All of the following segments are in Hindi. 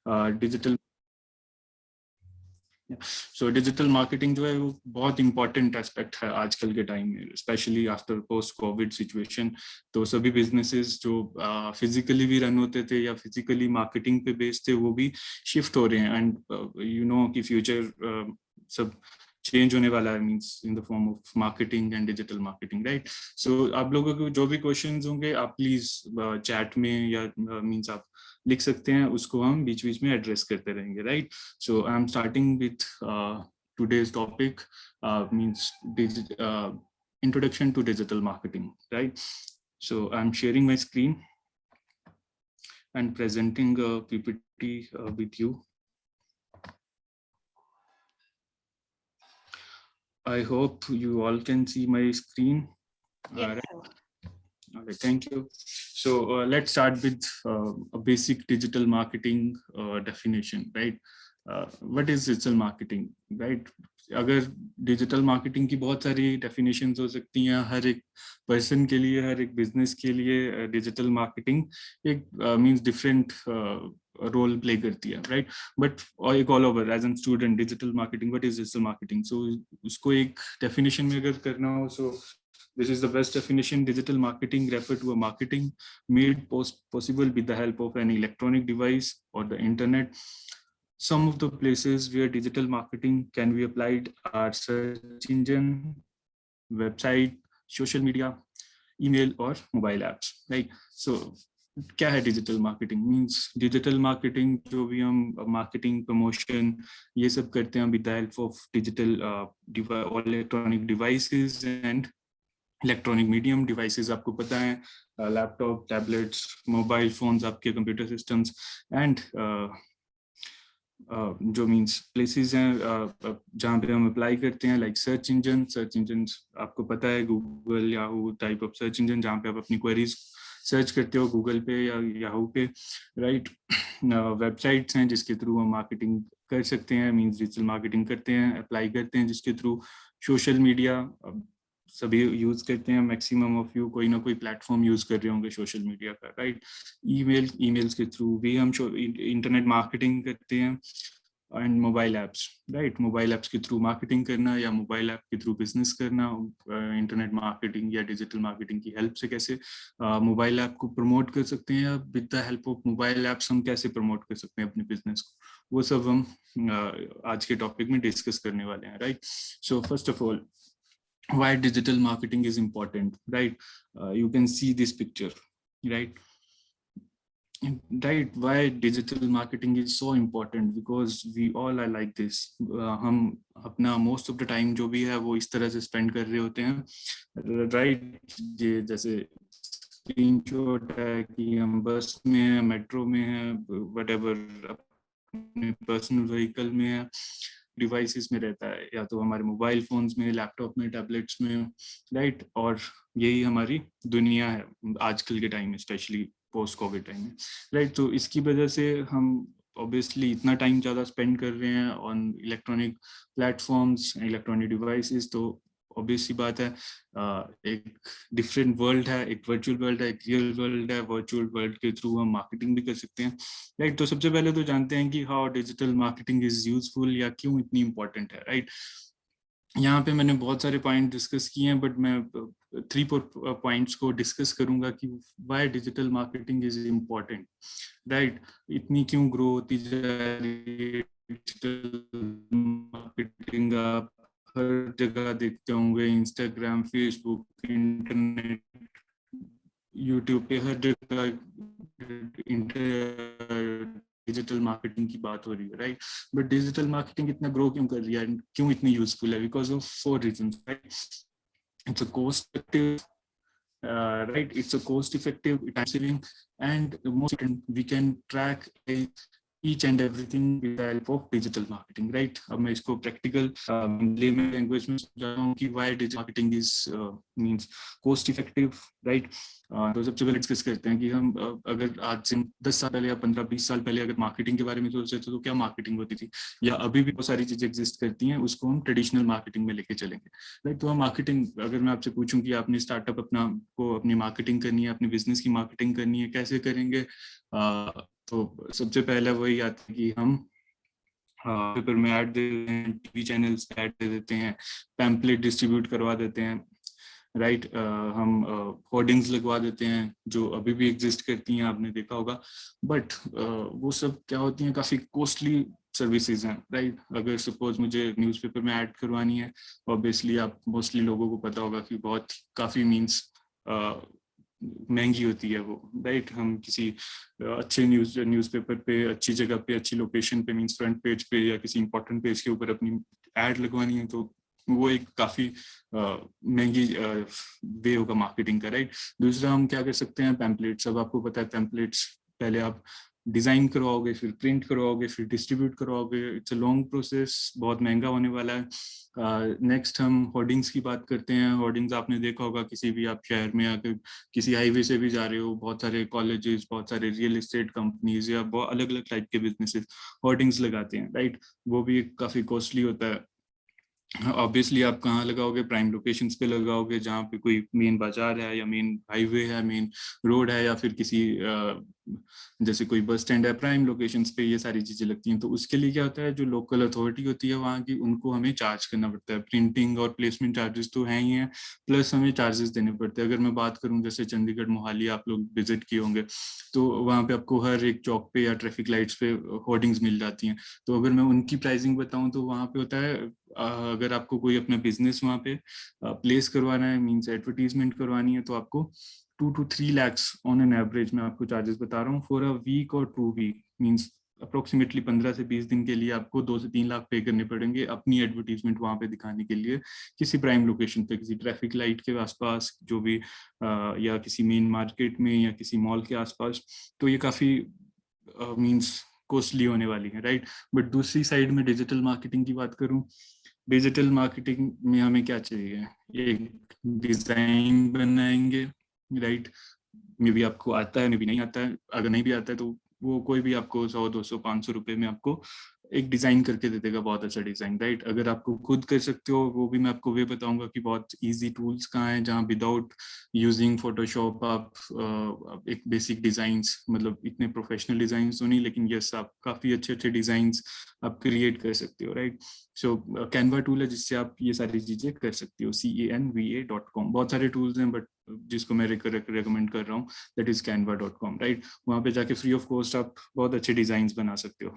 डिजिटल डिजिटल मार्केटिंग जो है वो बहुत इंपॉर्टेंट एस्पेक्ट है आजकल के टाइम में, specially after post Covid situation. तो सभी बिजनेसेस जो फिजिकली भी रन होते थे या फिजिकली मार्केटिंग पे बेस्ड थे वो भी शिफ्ट हो रहे हैं। एंड यू नो कि फ्यूचर सब चेंज होने वाला है, means in the form of marketing and digital marketing, right. So आप लोगों को जो भी क्वेश्चंस होंगे आप प्लीज चैट में या मींस आप लिख सकते हैं, उसको हम बीच बीच में एड्रेस करते रहेंगे, right. So I'm starting with today's topic, means introduction to digital marketing, right? So I'm sharing my screen and presenting a PPT with you. I hope you all can see my screen. Yes. Right. Okay, thank you. So let's start with a basic digital marketing definition, right? What is digital marketing, right? अगर डिजिटल मार्केटिंग की बहुत सारी डेफिनेशंस हो सकती हैं, हर एक पर्सन के लिए, हर एक बिजनेस के लिए डिजिटल मार्केटिंग एक मींस डिफरेंट रोल प्ले करती है, राइट। बट एक all over as an student digital marketing, what is digital marketing? So उसको एक डेफिनेशन में अगर करना हो, सो this is the best definition. Digital marketing refer to a marketing made possible with the help of an electronic device or the internet. Some of the places where digital marketing can be applied are search engine, website, social media, email or mobile apps, right? So क्या है digital marketing? Means digital marketing जो भी हम मार्केटिंग प्रमोशन ये सब करते हैं with the help of digital electronic devices and electronic medium devices. आपको पता है लैपटॉप, टैबलेट्स, मोबाइल फोन्स, आपके कंप्यूटर सिस्टम्स एंड जो मींस प्लेसेस हैं जहाँ पे हम अप्लाई करते हैं, like search engine. Search engine आपको पता है Google, Yahoo type of search engine जहाँ पे आप अपनी क्वेरीज सर्च करते हो गूगल पे या याहू पे, राइट। वेबसाइट्स हैं जिसके थ्रू हम मार्केटिंग कर सकते हैं, मींस डिजिटल मार्केटिंग करते हैं, अप्लाई करते हैं, जिसके थ्रू सोशल मीडिया सभी यूज करते हैं। मैक्सिमम ऑफ यू कोई ना कोई प्लेटफॉर्म यूज कर रहे होंगे सोशल मीडिया का, राइट। ईमेल्स के थ्रू भी हम इंटरनेट मार्केटिंग करते हैं and mobile apps, right. Mobile apps के थ्रू मार्केटिंग करना या मोबाइल ऐप के थ्रू बिजनेस करना, इंटरनेट मार्केटिंग या डिजिटल मार्केटिंग की हेल्प से कैसे मोबाइल ऐप को प्रमोट कर सकते हैं, या with the help of mobile apps हम कैसे प्रमोट कर सकते हैं अपने बिजनेस को, वो सब हम आज के टॉपिक में डिस्कस करने वाले हैं, right. So first of all, why digital marketing is important, right? You can see this picture, right? Why digital marketing is so important? Because we all are like this. हम अपना most of the time जो भी है वो इस तरह से spend कर रहे होते हैं, right? ये जैसे स्क्रीनशॉट है कि हम बस में हैं, मेट्रो में हैं, whatever, अपने पर्सनल व्हीकल में है, डिवाइसेस में रहता है, या तो हमारे मोबाइल फोन्स में, लैपटॉप में, टैबलेट्स में, राइट। और यही हमारी दुनिया है आजकल के टाइम में, स्पेशली पोस्ट कोविड टाइम में, राइट। तो इसकी वजह से हम ऑब्वियसली इतना टाइम ज़्यादा स्पेंड कर रहे हैं on electronic platforms, electronic devices, तो ऑब्वियस सी बात है एक डिफरेंट वर्ल्ड है, एक वर्चुअल वर्ल्ड है, एक रियल वर्ल्ड है। वर्चुअल वर्ल्ड के थ्रू हम मार्केटिंग भी कर सकते हैं, राइट। तो सबसे पहले तो जानते हैं कि how digital marketing is useful, या क्यों इतनी इंपॉर्टेंट है, राइट। यहाँ पे मैंने बहुत सारे पॉइंट डिस्कस किए हैं, बट मैं 3-4 पॉइंट्स को डिस्कस करूंगा कि why digital marketing is important, right. इतनी क्यों ग्रो होती जा रही है डिजिटल मार्केटिंग, आप हर जगह देखते होंगे, इंस्टाग्राम, फेसबुक, इंटरनेट, यूट्यूब पे हर जगह डिजिटल मार्केटिंग की बात हो रही है, राइट। बट डिजिटल मार्केटिंग इतना ग्रो क्यों कर रही है, क्यों इतनी यूजफुल है? Because of 4 reasons, right. It's a cost effective, right, it's a cost effective, time saving, and most important, we can track each and everything with the help of digital marketing, right? अब मैं इसको practical layman language में समझाता हूँ कि why digital marketing is means cost effective, right? तो सबसे पहले डिस्कस करते हैं कि हम अगर आज से 10 साल पहले या 15-20 साल पहले अगर मार्केटिंग के बारे में सोचते थे तो क्या मार्केटिंग होती थी, या अभी भी बहुत सारी चीजें एग्जिस्ट करती हैं, उसको हम ट्रेडिशनल मार्केटिंग में लेके चलेंगे, राइट। तो हम मार्केटिंग, अगर मैं आपसे पूछूं कि आपने स्टार्टअप अपनी मार्केटिंग करनी है, अपने बिजनेस की मार्केटिंग करनी है, कैसे करेंगे? तो सबसे पहले वही आता है कि हम पेपर में ऐड दे देते हैं, टीवी चैनल्स पे ऐड दे देते हैं, पैम्पलेट डिस्ट्रीब्यूट करवा देते हैं, राइट। हम होर्डिंग्स लगवा देते हैं जो अभी भी एग्जिस्ट करती हैं, आपने देखा होगा। बट वो सब क्या होती हैं, काफी कॉस्टली सर्विसेज हैं, राइट। अगर सपोज मुझे न्यूज़पेपर में ऐड करवानी है, ऑब्वियसली आप मोस्टली लोगों को पता होगा कि बहुत काफी मीन्स महंगी होती है वो, राइट। हम किसी अच्छे न्यूज़पेपर पे, अच्छी जगह पे, अच्छी लोकेशन पे, मीन्स फ्रंट पेज पे या किसी इंपॉर्टेंट पेज के ऊपर अपनी ऐड लगवानी है, तो वो एक काफी महंगी वे होगा मार्केटिंग का, राइट। दूसरा हम क्या कर सकते हैं, पैम्पलेट्स। अब आपको पता है पैम्पलेट्स पहले आप डिजाइन करवाओगे, फिर प्रिंट करवाओगे, फिर डिस्ट्रीब्यूट करवाओगे, इट्स अ लॉन्ग प्रोसेस, बहुत महंगा होने वाला है। नेक्स्ट हम होर्डिंग्स की बात करते हैं। होर्डिंग्स आपने देखा होगा, किसी भी आप शहर में आकर किसी हाईवे से भी जा रहे हो, बहुत सारे कॉलेजेस, बहुत सारे रियल एस्टेट कंपनीज या बहुत अलग अलग टाइप के बिजनेसेस होर्डिंग्स लगाते हैं, राइट। वो भी काफी कॉस्टली होता है। ऑब्वियसली आप कहाँ लगाओगे, प्राइम लोकेशंस पे लगाओगे, जहाँ पे कोई मेन बाजार है या मेन हाईवे है, मेन रोड है, या फिर किसी जैसे कोई बस स्टैंड है, प्राइम लोकेशंस पे ये सारी चीजें लगती हैं। तो उसके लिए क्या होता है, जो लोकल अथॉरिटी होती है वहाँ की, उनको हमें चार्ज करना पड़ता है। प्रिंटिंग और प्लेसमेंट चार्जेस तो है ही हैं, प्लस हमें चार्जेस देने पड़ते हैं। अगर मैं बात करूँ जैसे चंडीगढ़ मोहाली आप लोग विजिट किए होंगे, तो वहाँ पे आपको हर एक चौक पे या ट्रैफिक लाइट्स पे होर्डिंग्स मिल जाती हैं। तो अगर मैं उनकी प्राइसिंग बताऊं तो वहाँ पे होता है, अगर आपको कोई अपना बिजनेस वहाँ पे प्लेस करवाना है, मींस एडवर्टीजमेंट करवानी है, तो आपको 2 to 3 lakhs on an average मैं आपको चार्जेस बता रहा हूँ फॉर अ वीक और 2 वीक, मींस अप्रोक्सीमेटली 15 से 20 दिन के लिए आपको 2 से 3 लाख पे करने पड़ेंगे अपनी एडवर्टीजमेंट वहाँ पे दिखाने के लिए, किसी प्राइम लोकेशन पे, किसी ट्रैफिक लाइट के आसपास, जो भी या किसी मेन मार्केट में या किसी मॉल के आसपास। तो ये काफी मींस कॉस्टली होने वाली है, राइट। बट दूसरी साइड में डिजिटल मार्केटिंग की बात करूं, डिजिटल मार्केटिंग में हमें क्या चाहिए, एक डिजाइन बनाएंगे, राइट। मे बी आपको आता है, मे बी नहीं आता है। अगर नहीं भी आता है तो वो कोई भी आपको 100, 200, 500 रुपए में आपको एक डिजाइन करके दे देगा, बहुत अच्छा डिजाइन, राइट। अगर आपको खुद कर सकते हो, वो भी मैं आपको वे बताऊंगा कि बहुत इजी टूल्स कहाँ हैं, जहाँ विदाउट यूजिंग फोटोशॉप आप एक बेसिक डिजाइंस, मतलब इतने प्रोफेशनल डिजाइंस तो नहीं, लेकिन यस आप काफी अच्छे अच्छे डिजाइंस आप क्रिएट कर सकते हो, राइट। सो कैनवा टूल है जिससे आप ये सारी चीजें कर सकते हो, canva.com। बहुत सारे टूल्स हैं, बट जिसको मैं रिकमेंड कर रहा हूँ दैट इज canva.com, राइट। वहाँ पे जाके फ्री ऑफ कॉस्ट आप बहुत अच्छे डिजाइन बना सकते हो।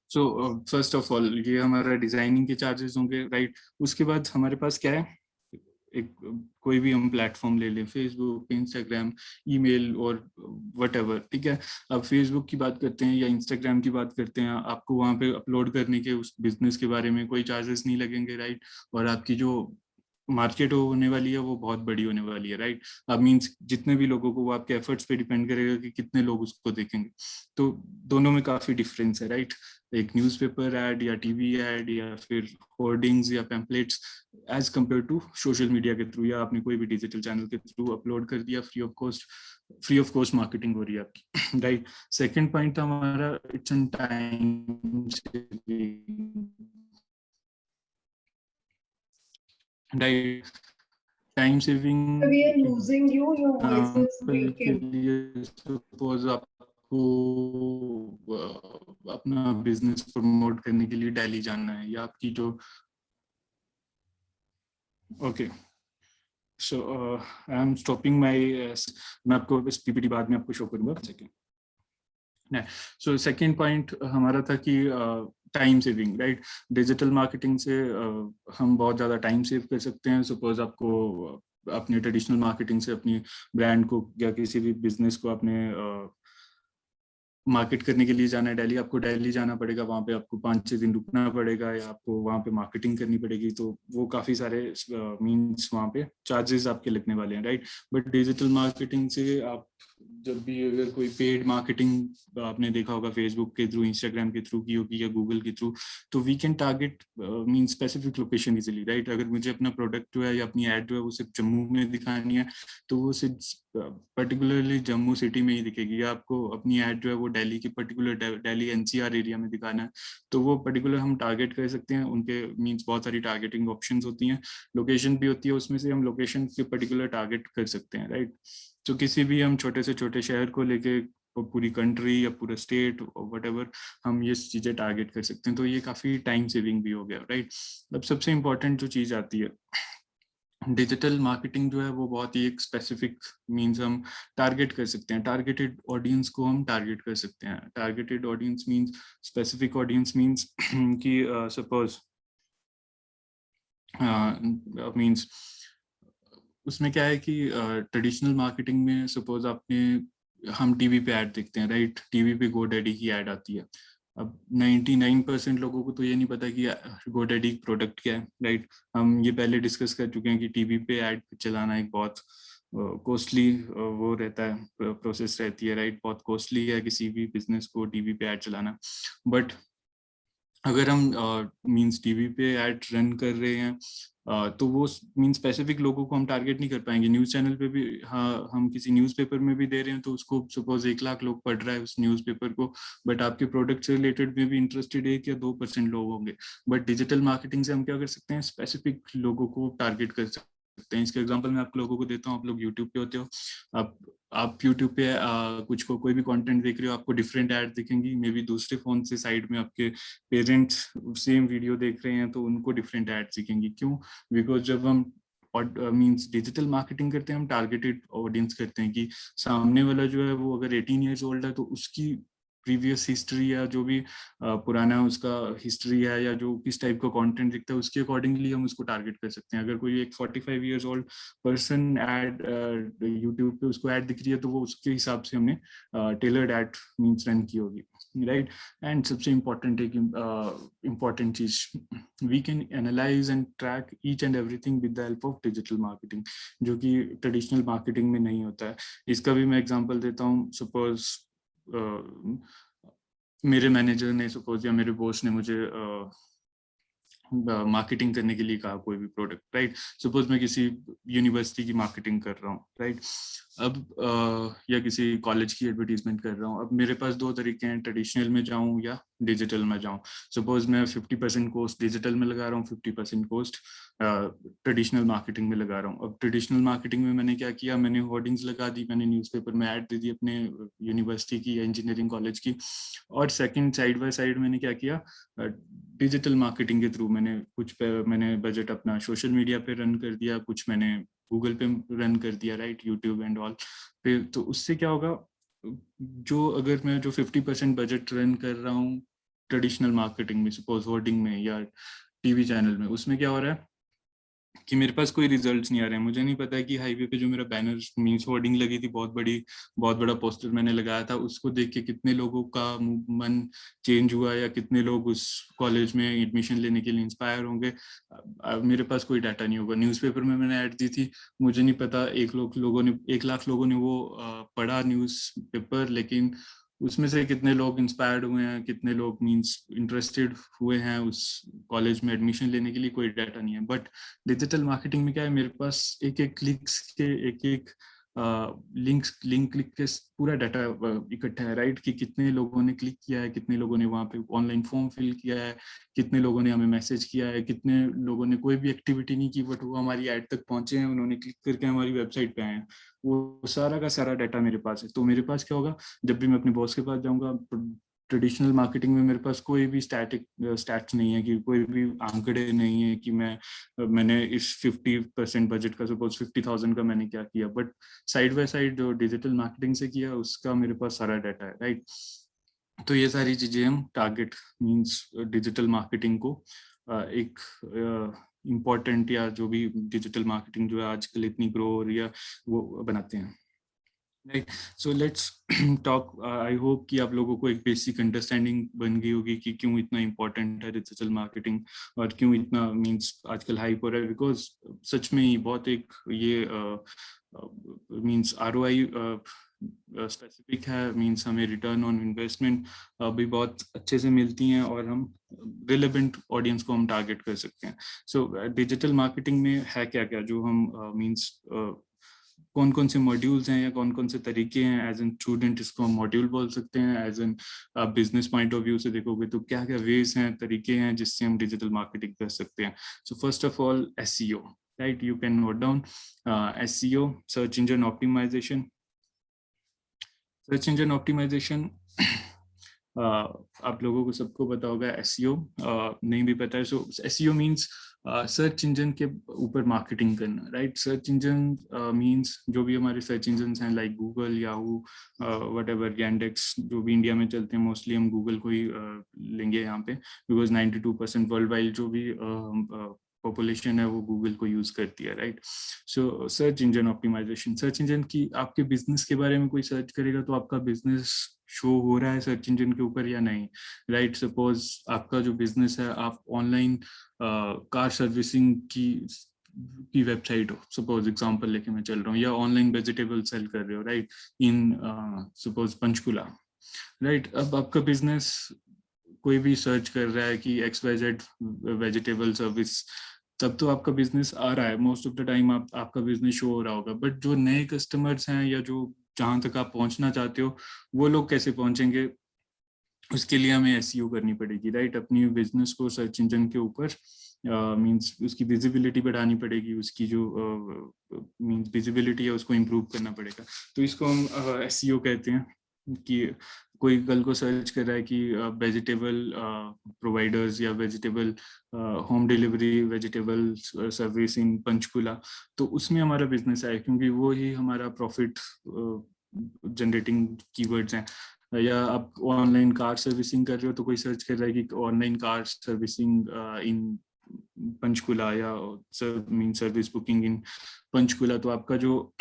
सो फर्स्ट ऑफ ऑल ये हमारा डिजाइनिंग के चार्जेस होंगे, राइट। उसके बाद हमारे पास क्या है, एक कोई भी हम प्लेटफॉर्म ले लें, फेसबुक, इंस्टाग्राम, ईमेल और वट, ठीक है। अब फेसबुक की बात करते हैं या इंस्टाग्राम की बात करते हैं, आपको वहाँ पे अपलोड करने के उस बिजनेस के बारे में कोई चार्जेस नहीं लगेंगे, राइट। और आपकी जो मार्केट होने वाली है वो बहुत बड़ी होने वाली है, राइट। अब मीन्स जितने भी लोगों को, वो आपके एफर्ट्स पे डिपेंड करेगा कि कितने लोग उसको देखेंगे। तो दोनों में काफी डिफरेंस है, राइट। एक न्यूज़पेपर ऐड या टीवी ऐड या फिर होर्डिंग्स या pamphlets as compare to social media के थ्रू या आपने कोई भी डिजिटल चैनल के थ्रू अपलोड कर दिया, फ्री ऑफ कॉस्ट मार्केटिंग हो रही है आपकी, राइट। सेकंड पॉइंट था हमारा, it's an time, right. Time saving We are losing you. Your voice is example के breaking. लिए, सपोज आपको अपना बिजनेस प्रमोट करने के लिए दिल्ली जाना है, या आपकी जो, okay, so I am stopping my, मैं आपको इस पीपीटी बाद में आपको शो करूंगा, सेकेंड। सो सेकेंड पॉइंट हमारा था कि time saving, right. Digital marketing से हम बहुत ज़्यादा टाइम सेव कर सकते हैं। सपोज आपको अपनी ट्रेडिशनल मार्केटिंग से अपनी ब्रांड को या किसी भी बिजनेस को अपने मार्केट करने के लिए जाना है दिल्ली, आपको दिल्ली जाना पड़ेगा, वहाँ पे आपको 5-6 दिन रुकना पड़ेगा या आपको वहाँ पे मार्केटिंग करनी पड़ेगी, तो वो काफ़ी सारे मीन्स वहाँ पे चार्जेस आपके लगने वाले हैं, राइट। बट डिजिटल मार्केटिंग से आप जब भी अगर कोई पेड मार्केटिंग आपने देखा होगा फेसबुक के थ्रू, इंस्टाग्राम के थ्रू की होगी या गूगल के थ्रू, तो we can target mean specific location easily, right. अगर मुझे अपना प्रोडक्ट जो है या अपनी एड जो है वो सिर्फ जम्मू में दिखानी है, तो वो सिर्फ पर्टिकुलरली जम्मू सिटी में ही दिखेगी, या आपको अपनी ऐड जो है वो दिल्ली की पर्टिकुलर दिल्ली एनसीआर एरिया में दिखाना है, तो वो पर्टिकुलर हम टारगेट कर सकते हैं। उनके मींस बहुत सारी टारगेटिंग ऑप्शंस होती हैं, लोकेशन भी होती है, उसमें से हम लोकेशन के पर्टिकुलर टारगेट कर सकते हैं, राइट। तो किसी भी हम छोटे से छोटे शहर को लेके पूरी कंट्री या पूरा स्टेट व्हाटएवर, हम ये चीजें टारगेट कर सकते हैं। तो ये काफी टाइम सेविंग भी हो गया, राइट। अब सबसे इम्पोर्टेंट जो चीज आती है, डिजिटल मार्केटिंग जो है वो बहुत ही एक स्पेसिफिक मींस हम टारगेट कर सकते हैं, टारगेटेड ऑडियंस को हम टारगेट कर सकते हैं। Targeted audience means, specific audience means कि सपोज मींस उसमें क्या है कि ट्रेडिशनल मार्केटिंग में सपोज आपने, हम टीवी पे ऐड देखते हैं, राइट। टीवी पे गोडैडी की ऐड आती है। अब 99% लोगों को तो ये नहीं पता कि गोडैडी प्रोडक्ट क्या है, राइट। हम ये पहले डिस्कस कर चुके हैं कि टीवी पे ऐड चलाना एक बहुत कॉस्टली वो रहता है, प्रोसेस रहती है, राइट। बहुत कॉस्टली है किसी भी बिजनेस को टीवी पे ऐड चलाना। बट अगर हम मींस टीवी पे ऐड रन कर रहे हैं तो वो मीन स्पेसिफिक लोगों को हम टारगेट नहीं कर पाएंगे। न्यूज़ चैनल पे भी, हाँ, हम किसी न्यूज़पेपर में भी दे रहे हैं तो उसको सपोज 1 लाख लोग पढ़ रहा है उस न्यूज़पेपर को, बट आपके प्रोडक्ट से रिलेटेड में भी इंटरेस्टेड 1 या 2% लोग होंगे। बट डिजिटल मार्केटिंग से हम क्या कर सकते हैं, स्पेसिफिक लोगों को टारगेट कर सकते हैं। इसके एग्जांपल मैं आप लोगों को देता हूँ। आप लोग यूट्यूब पे होते हो, आप यूट्यूब पे कुछ कोई भी कंटेंट देख रहे हो, आपको डिफरेंट ऐड दिखेंगी। मे बी दूसरे फोन से साइड में आपके पेरेंट्स सेम वीडियो देख रहे हैं तो उनको डिफरेंट ऐड दिखेंगी। क्यों? बिकॉज जब हम मींस डिजिटल मार्केटिंग करते हैं, हम टारगेटेड ऑडियंस करते हैं कि सामने वाला जो है वो अगर 18 ईयर्स ओल्ड है तो उसकी प्रीवियस हिस्ट्री या जो भी पुराना उसका हिस्ट्री है या जो किस टाइप का कंटेंट दिखता है उसके अकॉर्डिंगली हम उसको टारगेट कर सकते हैं। अगर कोई एक 45 years old person add YouTube पे उसको ऐड दिख रही है तो वो उसके हिसाब से हमने टेलर्ड ऐड मींस रन की होगी, राइट। एंड सबसे इम्पोर्टेंट एक इम्पोर्टेंट चीज, we can analyse and track each and everything with the help of digital marketing, जो कि ट्रेडिशनल मार्केटिंग में नहीं होता है। इसका भी मैं एग्जांपल देता हूँ। सपोज मेरे मैनेजर ने सपोज या मेरे बॉस ने मुझे मार्केटिंग करने के लिए कहा कोई भी प्रोडक्ट, राइट। सपोज मैं किसी यूनिवर्सिटी की मार्केटिंग कर रहा हूँ, राइट। अब या किसी कॉलेज की एडवर्टीजमेंट कर रहा हूँ। अब मेरे पास 2 तरीके हैं, ट्रेडिशनल में जाऊँ या डिजिटल में जाऊँ। सपोज मैं 50% कॉस्ट डिजिटल में लगा रहा हूँ, 50% कॉस्ट ट्रेडिशनल मार्केटिंग में लगा रहा हूँ। अब ट्रेडिशनल मार्केटिंग में मैंने क्या किया, मैंने होर्डिंग्स लगा दी, मैंने न्यूज़पेपर में ऐड दे दी अपने यूनिवर्सिटी की या इंजीनियरिंग कॉलेज की। और सेकंड, साइड बाय साइड मैंने क्या किया, डिजिटल मार्केटिंग के थ्रू मैंने बजट अपना सोशल मीडिया पे रन कर दिया, कुछ मैंने गूगल पे रन कर दिया, राइट, यूट्यूब एंड ऑल पे। तो उससे क्या होगा, जो अगर मैं जो 50% बजट रन कर रहा हूँ ट्रेडिशनल मार्केटिंग में, सपोज होर्डिंग में या टीवी चैनल में, उसमें क्या हो रहा है कि मेरे पास कोई रिजल्ट्स नहीं आ रहे हैं। मुझे नहीं पता है कि हाईवे पे जो मेरा बैनर मींस होर्डिंग लगी थी, बहुत बड़ा पोस्टर मैंने लगाया था, उसको देख के कितने लोगों का मन चेंज हुआ या कितने लोग उस कॉलेज में एडमिशन लेने के लिए इंस्पायर होंगे, मेरे पास कोई डाटा नहीं होगा। न्यूज़पेपर में मैंने ऐड दी थी, मुझे नहीं पता 1 लाख लोगों ने वो पढ़ा न्यूज़पेपर, लेकिन उसमें से कितने लोग इंस्पायर्ड हुए हैं, कितने लोग मींस इंटरेस्टेड हुए हैं उस कॉलेज में एडमिशन लेने के लिए, कोई डाटा नहीं है। बट डिजिटल मार्केटिंग में क्या है, मेरे पास एक एक क्लिक्स के एक एक लिंक क्लिक के पूरा डाटा इकट्ठा है, राइट। कि कितने लोगों ने क्लिक किया है, कितने लोगों ने वहाँ पे ऑनलाइन फॉर्म फिल किया है, कितने लोगों ने हमें मैसेज किया है, कितने लोगों ने कोई भी एक्टिविटी नहीं की बट वो हमारी ऐड तक पहुंचे हैं, उन्होंने क्लिक करके हमारी वेबसाइट पे आए हैं। वो सारा का सारा डाटा मेरे पास है। तो मेरे पास क्या होगा, जब भी मैं अपने बॉस के पास जाऊंगा, ट्रेडिशनल मार्केटिंग में मेरे पास कोई भी स्टैट्स नहीं है, कि कोई भी आंकड़े नहीं है कि मैंने इस 50% बजट का, सपोज 50,000 का मैंने क्या किया। बट साइड बाय साइड जो डिजिटल मार्केटिंग से किया उसका मेरे पास सारा डाटा है, राइट। तो ये सारी चीजें हम टारगेट मींस डिजिटल मार्केटिंग को एक इम्पोर्टेंट या जो भी डिजिटल मार्केटिंग जो है आजकल इतनी ग्रो हो रही है वो बनाते हैं, right. So let's talk. I hope कि आप लोगों को एक बेसिक अंडरस्टैंडिंग बन गई होगी कि क्यों इतना इम्पोर्टेंट है डिजिटल मार्केटिंग और क्यों इतना मींस आजकल हाइप हो रहा है। बिकॉज सच में ही बहुत एक ये मींस ROI स्पेसिफिक है, मींस हमें रिटर्न ऑन इन्वेस्टमेंट भी बहुत अच्छे से मिलती हैं और हम रिलेवेंट ऑडियंस को हम टारगेट कर सकते हैं। सो डिजिटल मार्केटिंग में है क्या क्या जो हम मींस कौन कौन से मॉड्यूल्स हैं या कौन कौन से तरीके हैं। एज एन स्टूडेंट इसको हम मॉड्यूल बोल सकते हैं, as an business point of view से देखोगे तो क्या क्या वेज हैं, तरीके हैं जिससे हम डिजिटल मार्केटिंग कर सकते हैं। So first of all SEO, right? You can note down SEO, search engine optimization. Search engine optimisation आप लोगों को सबको पता होगा। एसईओ नहीं भी पता है, सो एसईओ मींस सर्च इंजन के ऊपर मार्केटिंग करना, राइट। सर्च इंजन मींस जो भी हमारे सर्च इंजन हैं like Google, Yahoo, whatever, Yandex, जो भी इंडिया में चलते हैं, मोस्टली हम गूगल को ही लेंगे यहाँ पे, बिकॉज 92% वर्ल्ड वाइड जो भी पॉपुलेशन है वो गूगल को यूज करती है, right. So search engine optimisation, search engine की आपके बिजनेस के बारे में कोई सर्च करेगा तो आपका बिजनेस शो हो रहा है सर्च इंजन के ऊपर या नहीं, राइट। सपोज आपका जो बिजनेस है, आप ऑनलाइन कार सर्विसिंग की वेबसाइट हो, सपोज एग्जांपल लेके मैं चल रहा हूँ, या ऑनलाइन वेजिटेबल सेल कर रहे हो, right, in suppose Panchkula, right. अब आपका बिजनेस कोई भी सर्च कर रहा है कि XYZ वेजिटेबल सर्विस, तब तो आपका बिजनेस आ रहा है, मोस्ट ऑफ द टाइम आपका बिजनेस शो हो रहा होगा। बट जो नए कस्टमर्स हैं या जो जहां तक आप पहुंचना चाहते हो, वो लोग कैसे पहुंचेंगे, उसके लिए हमें एसईओ करनी पड़ेगी, राइट। अपनी बिजनेस को सर्च इंजन के ऊपर मींस उसकी विजिबिलिटी बढ़ानी पड़ेगी, उसकी जो मींस विजिबिलिटी है उसको इम्प्रूव करना पड़ेगा। तो इसको हम एसईओ कहते हैं। कि कोई कल को सर्च कर रहा है कि वेजिटेबल प्रोवाइडर्स या vegetable home delivery vegetable service in Panchkula, तो उसमें हमारा बिजनेस है, क्योंकि वो ही हमारा प्रॉफिट जनरेटिंग कीवर्ड्स हैं। या आप ऑनलाइन कार सर्विसिंग कर रहे हो तो कोई सर्च कर रहा है कि ऑनलाइन कार सर्विसिंग इन पंचकुला, या मीन सर्विस बुकिंग इन पंचकुला, तो आपका जो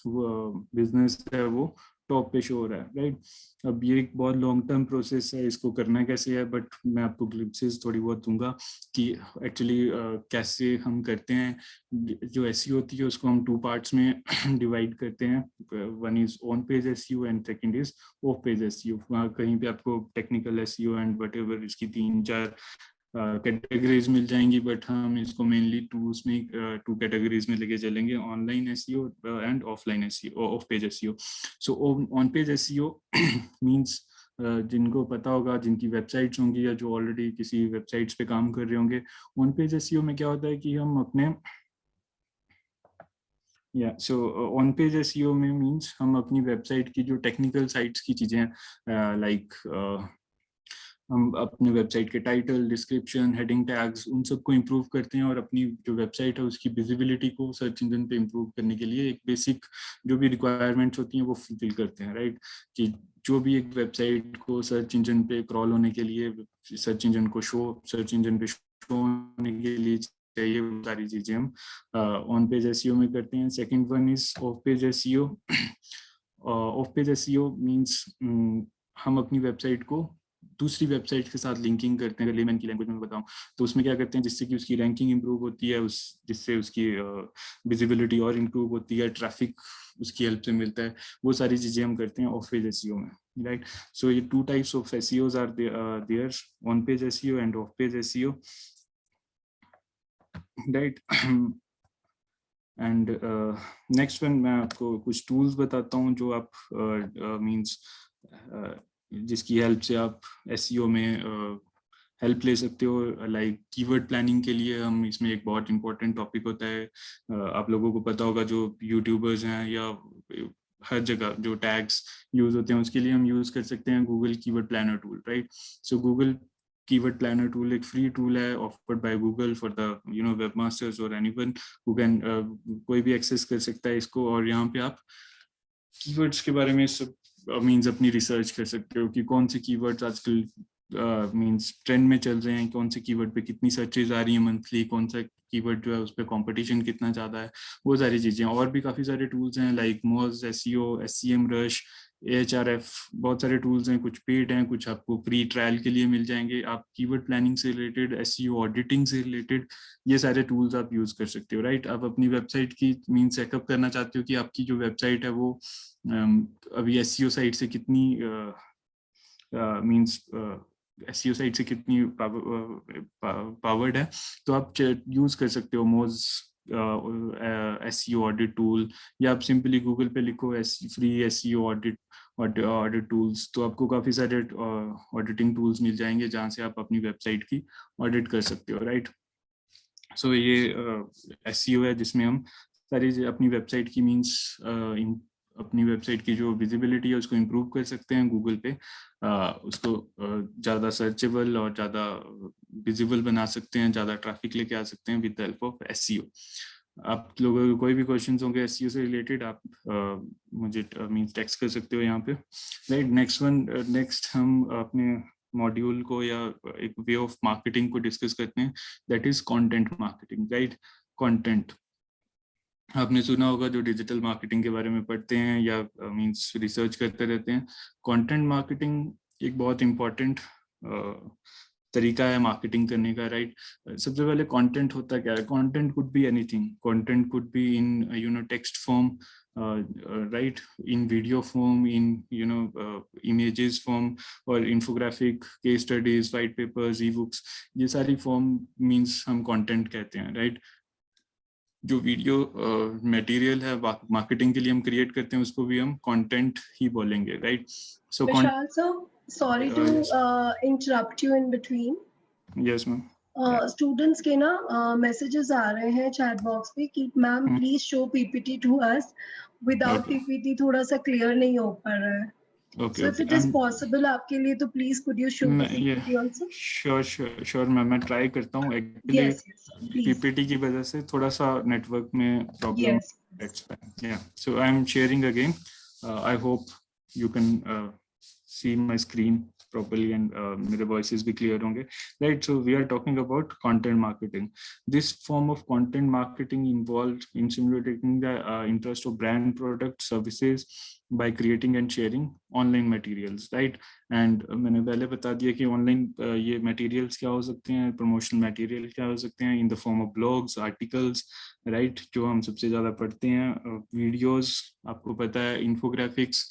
बिजनेस है वो टॉप पे शो हो रहा है, राइट। अब ये एक बहुत लॉन्ग टर्म प्रोसेस है, इसको करना कैसे है, बट मैं आपको ग्लिम्पसेस थोड़ी बहुत दूंगा कि एक्चुअली कैसे हम करते हैं। जो एसईओ होती है उसको हम 2 पार्ट्स में डिवाइड करते हैं। One is on page SEO and second is of page SEO. वहाँ कहीं पे आपको टेक्निकल एसईओ एंड व्हाटएवर इसकी 3-4 कैटेगरीज मिल जाएंगी, बट हम इसको मेनली टू कैटेगरीज में लेके चलेंगे, online SEO and offline SEO, of page SEO. So on page SEO means जिनको पता होगा, जिनकी वेबसाइट्स होंगी या जो ऑलरेडी किसी वेबसाइट्स पे काम कर रहे होंगे, ऑन पेज एसईओ में क्या होता है कि हम अपने सो ऑन पेज एसईओ में मींस हम अपनी वेबसाइट की जो टेक्निकल साइट्स की चीजें हैं, लाइक हम अपने वेबसाइट के टाइटल, डिस्क्रिप्शन, हेडिंग टैग्स, उन सबको इम्प्रूव करते हैं, और अपनी जो वेबसाइट है उसकी विजिबिलिटी को सर्च इंजन पे इम्प्रूव करने के लिए एक बेसिक जो भी रिक्वायरमेंट्स होती हैं वो फुलफिल करते हैं, राइट। कि जो भी एक वेबसाइट को सर्च इंजन पे क्रॉल होने के लिए, सर्च इंजन पे शो होने के लिए चाहिए, वो सारी चीजें हम ऑन पेज एसईओ में करते हैं। Second one is of page SEO. Of page SEO means हम अपनी वेबसाइट को दूसरी वेबसाइट के साथ लिंकिंग करते हैं। अगर लेमैन की लैंग्वेज में बताऊं तो उसमें क्या करते हैं, जिससे कि उसकी रैंकिंग इंप्रूव होती है, जिससे उसकी विजिबिलिटी और इंप्रूव होती है, ट्रैफिक उसकी हेल्प से मिलता है। वो सारी चीजें हम करते हैं ऑफ पेज एसईओ में, राइट। सो ये 2 types of SEOs are there, on page SEO and off page SEO, right. And next one मैं आपको कुछ टूल्स बताता हूँ जो आप मींस जिसकी हेल्प से आप एसईओ में हेल्प ले सकते हो। लाइक कीवर्ड प्लानिंग के लिए हम इसमें एक बहुत इंपॉर्टेंट टॉपिक होता है, आप लोगों को पता होगा, जो यूट्यूबर्स हैं या हर जगह जो टैग्स यूज होते हैं उसके लिए हम यूज कर सकते हैं Google keyword planner tool, right. So Google keyword planner tool एक फ्री टूल है offered by Google for the webmasters और एनीवन हु कैन, कोई भी एक्सेस कर सकता है इसको, और यहाँ पे आप कीवर्ड्स के बारे में सब मींस अपनी रिसर्च कर सकते हो कि कौन से कीवर्ड्स आजकल मींस ट्रेंड में चल रहे हैं, कौन से कीवर्ड पे कितनी सर्चेज आ रही है मंथली, कौन सा कीवर्ड जो है उस पर कंपटीशन कितना ज्यादा है, वो सारी चीजें। और भी काफी सारे टूल्स हैं लाइक मोज, एसईओ, एससीएम रश, AHRF, बहुत सारे टूल्स हैं, कुछ पेड हैं, कुछ आपको फ्री ट्रायल के लिए मिल जाएंगे। आप कीवर्ड प्लानिंग से रिलेटेड, एसईओ ऑडिटिंग से रिलेटेड ये सारे टूल्स आप यूज कर सकते हो, राइट। आप अपनी वेबसाइट की मीन चेकअप करना चाहते हो कि आपकी जो वेबसाइट है वो अभी एसईओ साइट से कितनी मींस एसईओ साइट से कितनी पावर्ड है, तो आप यूज कर सकते हो मोज एसईओ ऑडिट टूल, या आप सिंपली गूगल पे लिखो फ्री एसईओ ऑडिट टूल्स, तो आपको काफी सारे ऑडिटिंग टूल्स मिल जाएंगे जहां से आप अपनी वेबसाइट की ऑडिट कर सकते हो, राइट। सो ये एसईओ है जिसमें हम सारी अपनी वेबसाइट की मींस अपनी वेबसाइट की जो विजिबिलिटी है उसको इम्प्रूव कर सकते हैं गूगल पे, उसको ज़्यादा सर्चेबल और ज़्यादा विजिबल बना सकते हैं, ज़्यादा ट्रैफिक लेके आ सकते हैं with the help of SEO. आप लोगों को कोई भी क्वेश्चंस होंगे एसईओ से रिलेटेड, आप मुझे मींस टेक्स्ट कर सकते हो यहाँ पे, राइट। नेक्स्ट हम अपने मॉड्यूल को या एक वे ऑफ मार्केटिंग को डिस्कस करते हैं, that is content marketing, right. Content आपने सुना होगा, जो डिजिटल मार्केटिंग के बारे में पढ़ते हैं या मींस रिसर्च करते रहते हैं। कंटेंट मार्केटिंग एक बहुत इम्पोर्टेंट तरीका है मार्केटिंग करने का, राइट। सबसे पहले कंटेंट होता क्या है? Content could be anything, content could be in text form, right, in video form, in images form, or infographic, case studies, white papers, ebooks, ये सारी form means हम content कहते हैं, right। जो वीडियो मटेरियल है मार्केटिंग के लिए हम क्रिएट करते हैं उसको भी हम कंटेंट ही बोलेंगे, right. So Vishal sir, sorry to interrupt you in between. Yes ma'am. Students के ना मैसेजेस आ रहे हैं चैट बॉक्स पे कि ma'am please show PPT to us, without PPT थोड़ा सा क्लियर नहीं हो पा रहा है। So if it is possible आपके लिए तो please could you show the PPT also? Sure ma'am, मैं ट्राई करता हूँ। एक्चुअली yes, पीपीटी की वजह से थोड़ा सा नेटवर्क में problem. So I am sharing again. I hope you can see my screen properly and मेरे voices भी clear होंगे, right? So we are talking about content marketing. This form of content marketing involved in stimulating the interest of brand, products, services by creating and sharing online materials, right? And मैंने पहले बता दिया कि ऑनलाइन ये materials क्या हो सकते हैं, promotional material क्या हो सकते हैं, in the form of blogs, articles, right, जो हम सबसे ज़्यादा पढ़ते हैं, वीडियोस, आपको पता है, infographics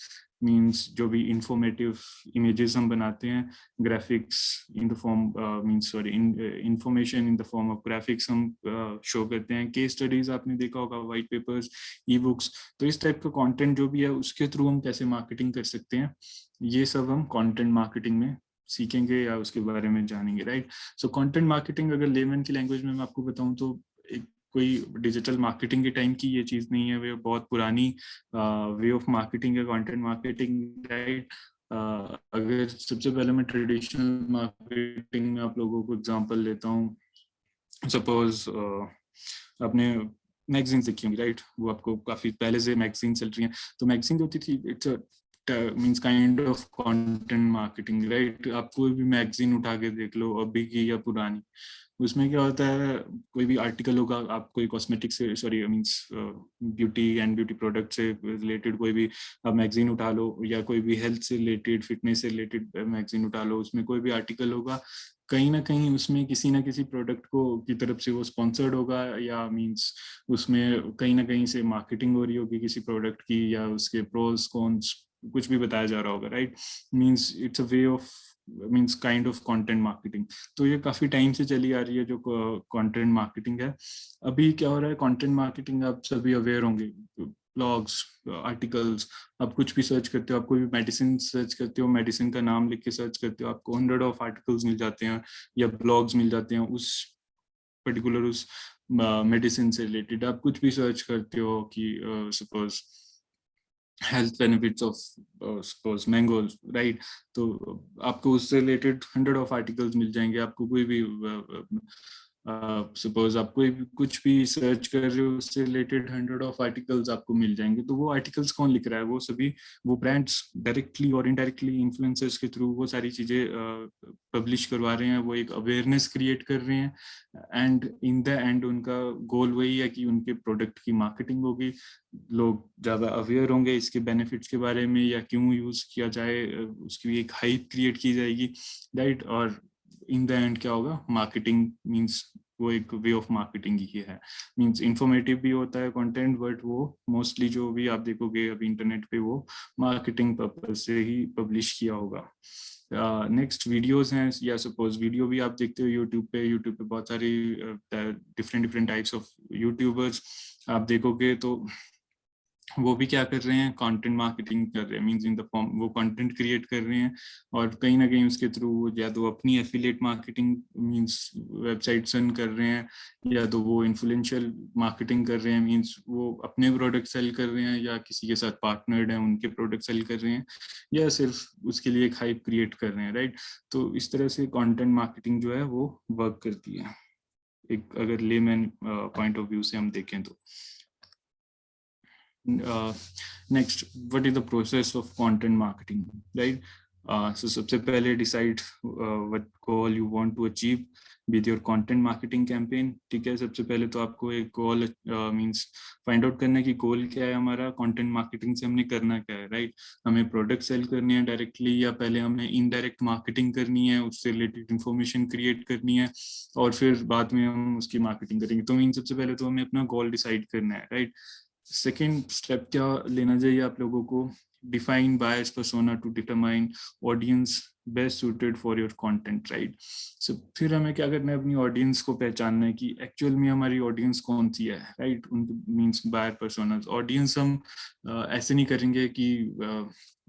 मीन्स जो भी इंफॉर्मेटिव इमेजेस हम बनाते हैं, graphics in the form means sorry information in the form of graphics हम शो करते हैं। केस स्टडीज आपने देखा होगा, वाइट पेपर्स, ई बुक्स। तो इस टाइप का कंटेंट जो भी है उसके थ्रू हम कैसे मार्केटिंग कर सकते हैं, ये सब हम कंटेंट मार्केटिंग में सीखेंगे या उसके बारे में जानेंगे, राइट। सो कंटेंट मार्केटिंग अगर लेमन की लैंग्वेज में मैं आपको बताऊं तो एक कोई डिजिटल मार्केटिंग के टाइम की ये चीज नहीं है, वे बहुत पुरानी वे ऑफ मार्केटिंग है कंटेंट मार्केटिंग, राइट। अगर सबसे पहले मैं ट्रेडिशनल मार्केटिंग में आप लोगों को एग्जांपल लेता हूँ, सपोज आपने मैगजीन देखी होंगी, राइट। वो आपको काफी पहले से मैगजीन चल रही हैं, तो मैगजीन जो होती थी it's means kind of content marketing, right. आप कोई भी मैगजीन उठा के देख लो, अभी की या पुरानी, उसमें क्या होता है, कोई भी आर्टिकल होगा, आप कोई कॉस्मेटिक से sorry means beauty and beauty product से रिलेटेड कोई भी मैगजीन उठा लो, या कोई भी हेल्थ से रिलेटेड, फिटनेस से रिलेटेड मैगजीन उठा लो, उसमें कोई भी आर्टिकल होगा, कहीं ना कहीं उसमें किसी ना किसी प्रोडक्ट को की तरफ से वो स्पॉन्सर्ड होगा, या मींस उसमें कहीं ना कहीं से मार्केटिंग हो रही होगी किसी प्रोडक्ट की, या उसके प्रोस कॉन्स कुछ भी बताया जा रहा होगा, right. Means it's a way of means kind of content marketing. तो ये काफी टाइम से चली आ रही है जो कंटेंट मार्केटिंग है। अभी क्या हो रहा है, कंटेंट मार्केटिंग आप सभी अवेयर होंगे, ब्लॉग्स, आर्टिकल्स, आप कुछ भी सर्च करते हो, आप कोई भी मेडिसिन सर्च करते हो, मेडिसिन का नाम लिख के सर्च करते हो, आपको 100 ऑफ आर्टिकल्स मिल जाते हैं या ब्लॉग्स मिल जाते हैं उस पर्टिकुलर उस मेडिसिन से रिलेटेड। आप कुछ भी सर्च करते हो कि suppose health benefits of suppose mangoes, right, तो आपको उससे रिलेटेड 100 ऑफ आर्टिकल्स मिल जाएंगे। आपको कोई भी सपोज आप कोई भी कुछ भी सर्च कर रहे हो, उससे रिलेटेड 100 ऑफ आर्टिकल्स आपको मिल जाएंगे। तो वो आर्टिकल्स कौन लिख रहा है? वो सभी वो ब्रांड्स डायरेक्टली और इनडायरेक्टली इन्फ्लुएंसर्स के थ्रू वो सारी चीजें पब्लिश करवा रहे हैं, वो एक अवेयरनेस क्रिएट कर रहे हैं, एंड इन द एंड उनका गोल वही है कि उनके प्रोडक्ट की मार्केटिंग होगी, लोग ज्यादा अवेयर होंगे इसके बेनिफिट्स के बारे में या क्यों यूज किया जाए, उसकी एक हाइप क्रिएट की जाएगी, राइट। और इन द एंड क्या होगा, मार्केटिंग मींस वो एक वे ऑफ मार्केटिंग ही है। मींस इंफॉर्मेटिव भी होता है कंटेंट, बट वो मोस्टली जो भी आप देखोगे अभी इंटरनेट पे वो मार्केटिंग पर्पज से ही पब्लिश किया होगा। नेक्स्ट वीडियोस हैं, या सपोज वीडियो भी आप देखते हो यूट्यूब पे बहुत सारी डिफरेंट टाइप्स ऑफ यूट्यूबर्स आप देखोगे, तो वो भी क्या कर रहे हैं, कंटेंट मार्केटिंग कर रहे हैं, मींस इन द फॉर्म वो कंटेंट क्रिएट कर रहे हैं और कहीं ना कहीं उसके थ्रू या तो अपनी affiliate marketing means website run कर रहे हैं, या तो वो इन्फ्लुएंशियल मार्केटिंग कर रहे हैं, मींस वो अपने प्रोडक्ट सेल कर रहे हैं या किसी के साथ पार्टनर्ड हैं उनके प्रोडक्ट सेल कर रहे हैं, या सिर्फ उसके लिए एक हाइप क्रिएट कर रहे हैं, राइट। तो इस तरह से कंटेंट मार्केटिंग जो है वो वर्क करती है, एक अगर लेमैन पॉइंट ऑफ व्यू से हम देखें तो। Next, what is the process of content marketing, right? So सबसे पहले decide what goal you want to achieve with your content marketing campaign, ठीक है। सबसे पहले तो आपको एक goal means find out करना है कि goal क्या है हमारा, content marketing से हमने करना क्या है, right? हमें product sell करनी है directly या पहले हमें indirect marketing करनी है, उससे related information create करनी है और फिर बाद में हम उसकी marketing करेंगे। तो मीन सबसे पहले तो हमें अपना goal decide करना है, right? सेकेंड स्टेप क्या लेना चाहिए आप लोगों को, define buyer's persona to determine audience best suited for your content, right. So फिर हमें क्या करना है, अपनी ऑडियंस को पहचानना है कि एक्चुअल में हमारी ऑडियंस कौन सी है, राइट। उनके मींस बायर पर्सोनास ऑडियंस हम ऐसे नहीं करेंगे कि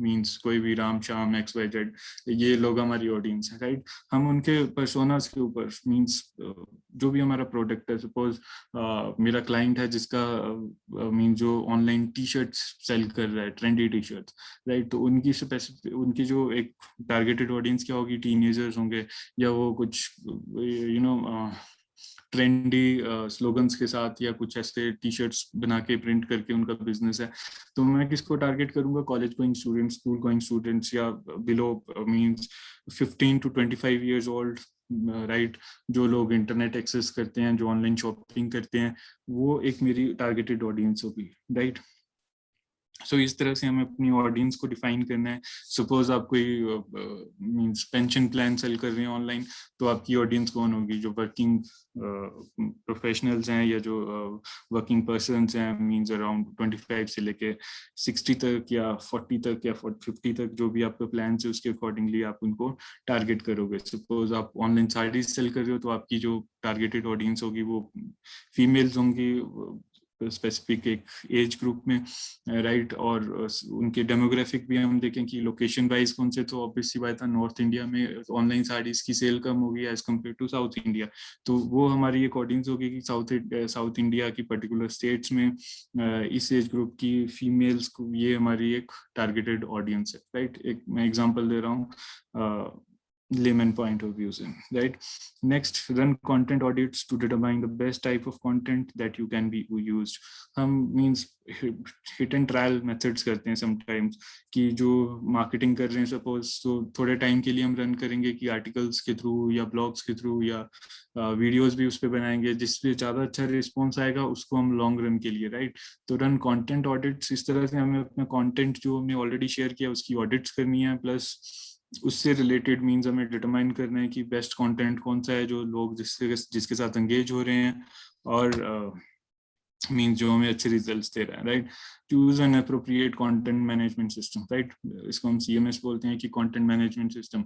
मींस कोई भी Ram Shyam X Y Z ये लोग हमारी ऑडियंस है, राइट। हम उनके पर्सोनास के ऊपर मींस जो भी हमारा प्रोडक्ट है, सपोज मेरा क्लाइंट है जिसका मीन जो ऑनलाइन टी शर्ट्स सेल कर रहा है, ट्रेंडी टी शर्ट्स, राइट। तो उनकी स्पेसिफिक उनकी जो एक टारगेटेड ऑडियंस क्या होगी, टीनेजर्स होंगे या वो कुछ यू नो ट्रेंडी स्लोगन्स के साथ या कुछ ऐसे टी शर्ट्स बना के प्रिंट करके उनका बिजनेस है। तो मैं किसको टारगेट करूंगा, college going students, school going students या below means 15 to 25 years old, right. जो लोग इंटरनेट एक्सेस करते हैं, जो ऑनलाइन शॉपिंग करते हैं, वो एक मेरी टारगेटेड ऑडियंस होगी, राइट। सो इस तरह से हमें अपनी ऑडियंस को डिफाइन करना है। सपोज आप कोई मींस पेंशन प्लान सेल कर रहे हैं ऑनलाइन, तो आपकी ऑडियंस कौन होगी, जो वर्किंग प्रोफेशनल्स हैं या जो वर्किंग पर्सन्स हैं, मींस अराउंड 25 से लेके 60 तक या 40 तक या 50 तक, जो भी आपका प्लान है उसके अकॉर्डिंगली आप उनको टारगेट करोगे। सपोज आप ऑनलाइन साड़ीज सेल कर रहे हो, तो आपकी जो टारगेटेड ऑडियंस होगी वो फीमेल्स होंगी स्पेसिफिक एक एज ग्रुप में, राइट। और उनके डेमोग्राफिक भी हम देखें कि लोकेशन वाइज कौन से, तो ऑब्वियस सी बात है नॉर्थ इंडिया में ऑनलाइन साड़ीज की सेल कम होगी as compare to south India. तो वो हमारी एक ऑडियंस होगी कि साउथ इंडिया की पर्टिकुलर स्टेट्स में इस एज ग्रुप की फीमेल्स को, ये हमारी एक टारगेटेड ऑडियंस है, राइट। एक मैं एग्जांपल दे रहा हूँ layman point of view से, right. Next, run content audits to determine the best type of content that you can be used. हम means hit and trial methods करते हैं sometimes कि जो marketing कर रहे हैं suppose, तो थोड़े time के लिए हम run करेंगे कि articles के through या blogs के through या videos भी उस पर बनाएंगे, जिसपे ज़्यादा अच्छा response आएगा उसको हम long run के लिए, right. तो run content audits, इस तरह से हमें अपना content जो हमने already share किया उसकी audits करनी है, plus उससे रिलेटेड मींस हमें डिटरमाइन करना है कि बेस्ट कंटेंट कौन सा है जो लोग जिसके साथ एंगेज हो रहे हैं और मींस जो हमें अच्छे रिजल्ट्स दे रहा है, right. Choose an appropriate content management system, right. इसको हम CMS बोलते हैं कि कंटेंट मैनेजमेंट सिस्टम।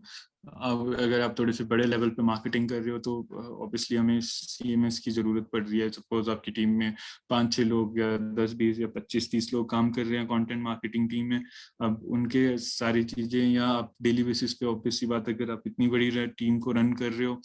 अब अगर आप थोड़े से बड़े लेवल पे मार्केटिंग कर रहे हो तो ऑब्वियसली हमें CMS की जरूरत पड़ रही है। सपोज आपकी टीम में 5-6 लोग या 10-20 या 25-30 लोग काम कर रहे हैं कंटेंट मार्केटिंग टीम में। अब उनके सारी चीजें या आप डेली बेसिस पे, ऑब्वियसली बात, अगर आप इतनी बड़ी टीम को रन कर रहे हो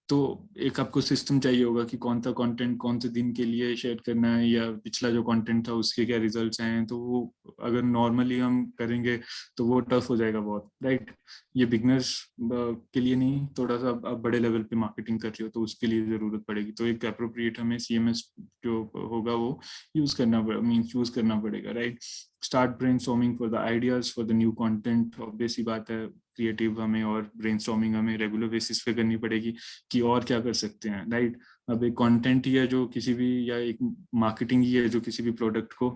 तो एक आपको सिस्टम चाहिए होगा कि कौन सा कंटेंट कौन से दिन के लिए शेयर करना है, या पिछला जो कंटेंट था उसके क्या रिजल्ट्स आए हैं। तो वो अगर नॉर्मली हम करेंगे तो वो टफ हो जाएगा बहुत, राइट। ये बिगनर्स के लिए नहीं, थोड़ा सा आप बड़े लेवल पे मार्केटिंग कर रहे हो तो उसके लिए जरूरत पड़ेगी। तो एक अप्रोप्रिएट हमें CMS जो होगा वो यूज करना चूज करना पड़ेगा, right. Start brainstorming for the ideas for the new content. Obvious सी बात है क्रिएटिव हमें और ब्रेनस्टॉर्मिंग हमें रेगुलर बेसिस पे करनी पड़ेगी कि और क्या कर सकते हैं, राइट। अब एक कंटेंट ही है जो किसी भी, या एक मार्केटिंग ही है जो किसी भी प्रोडक्ट को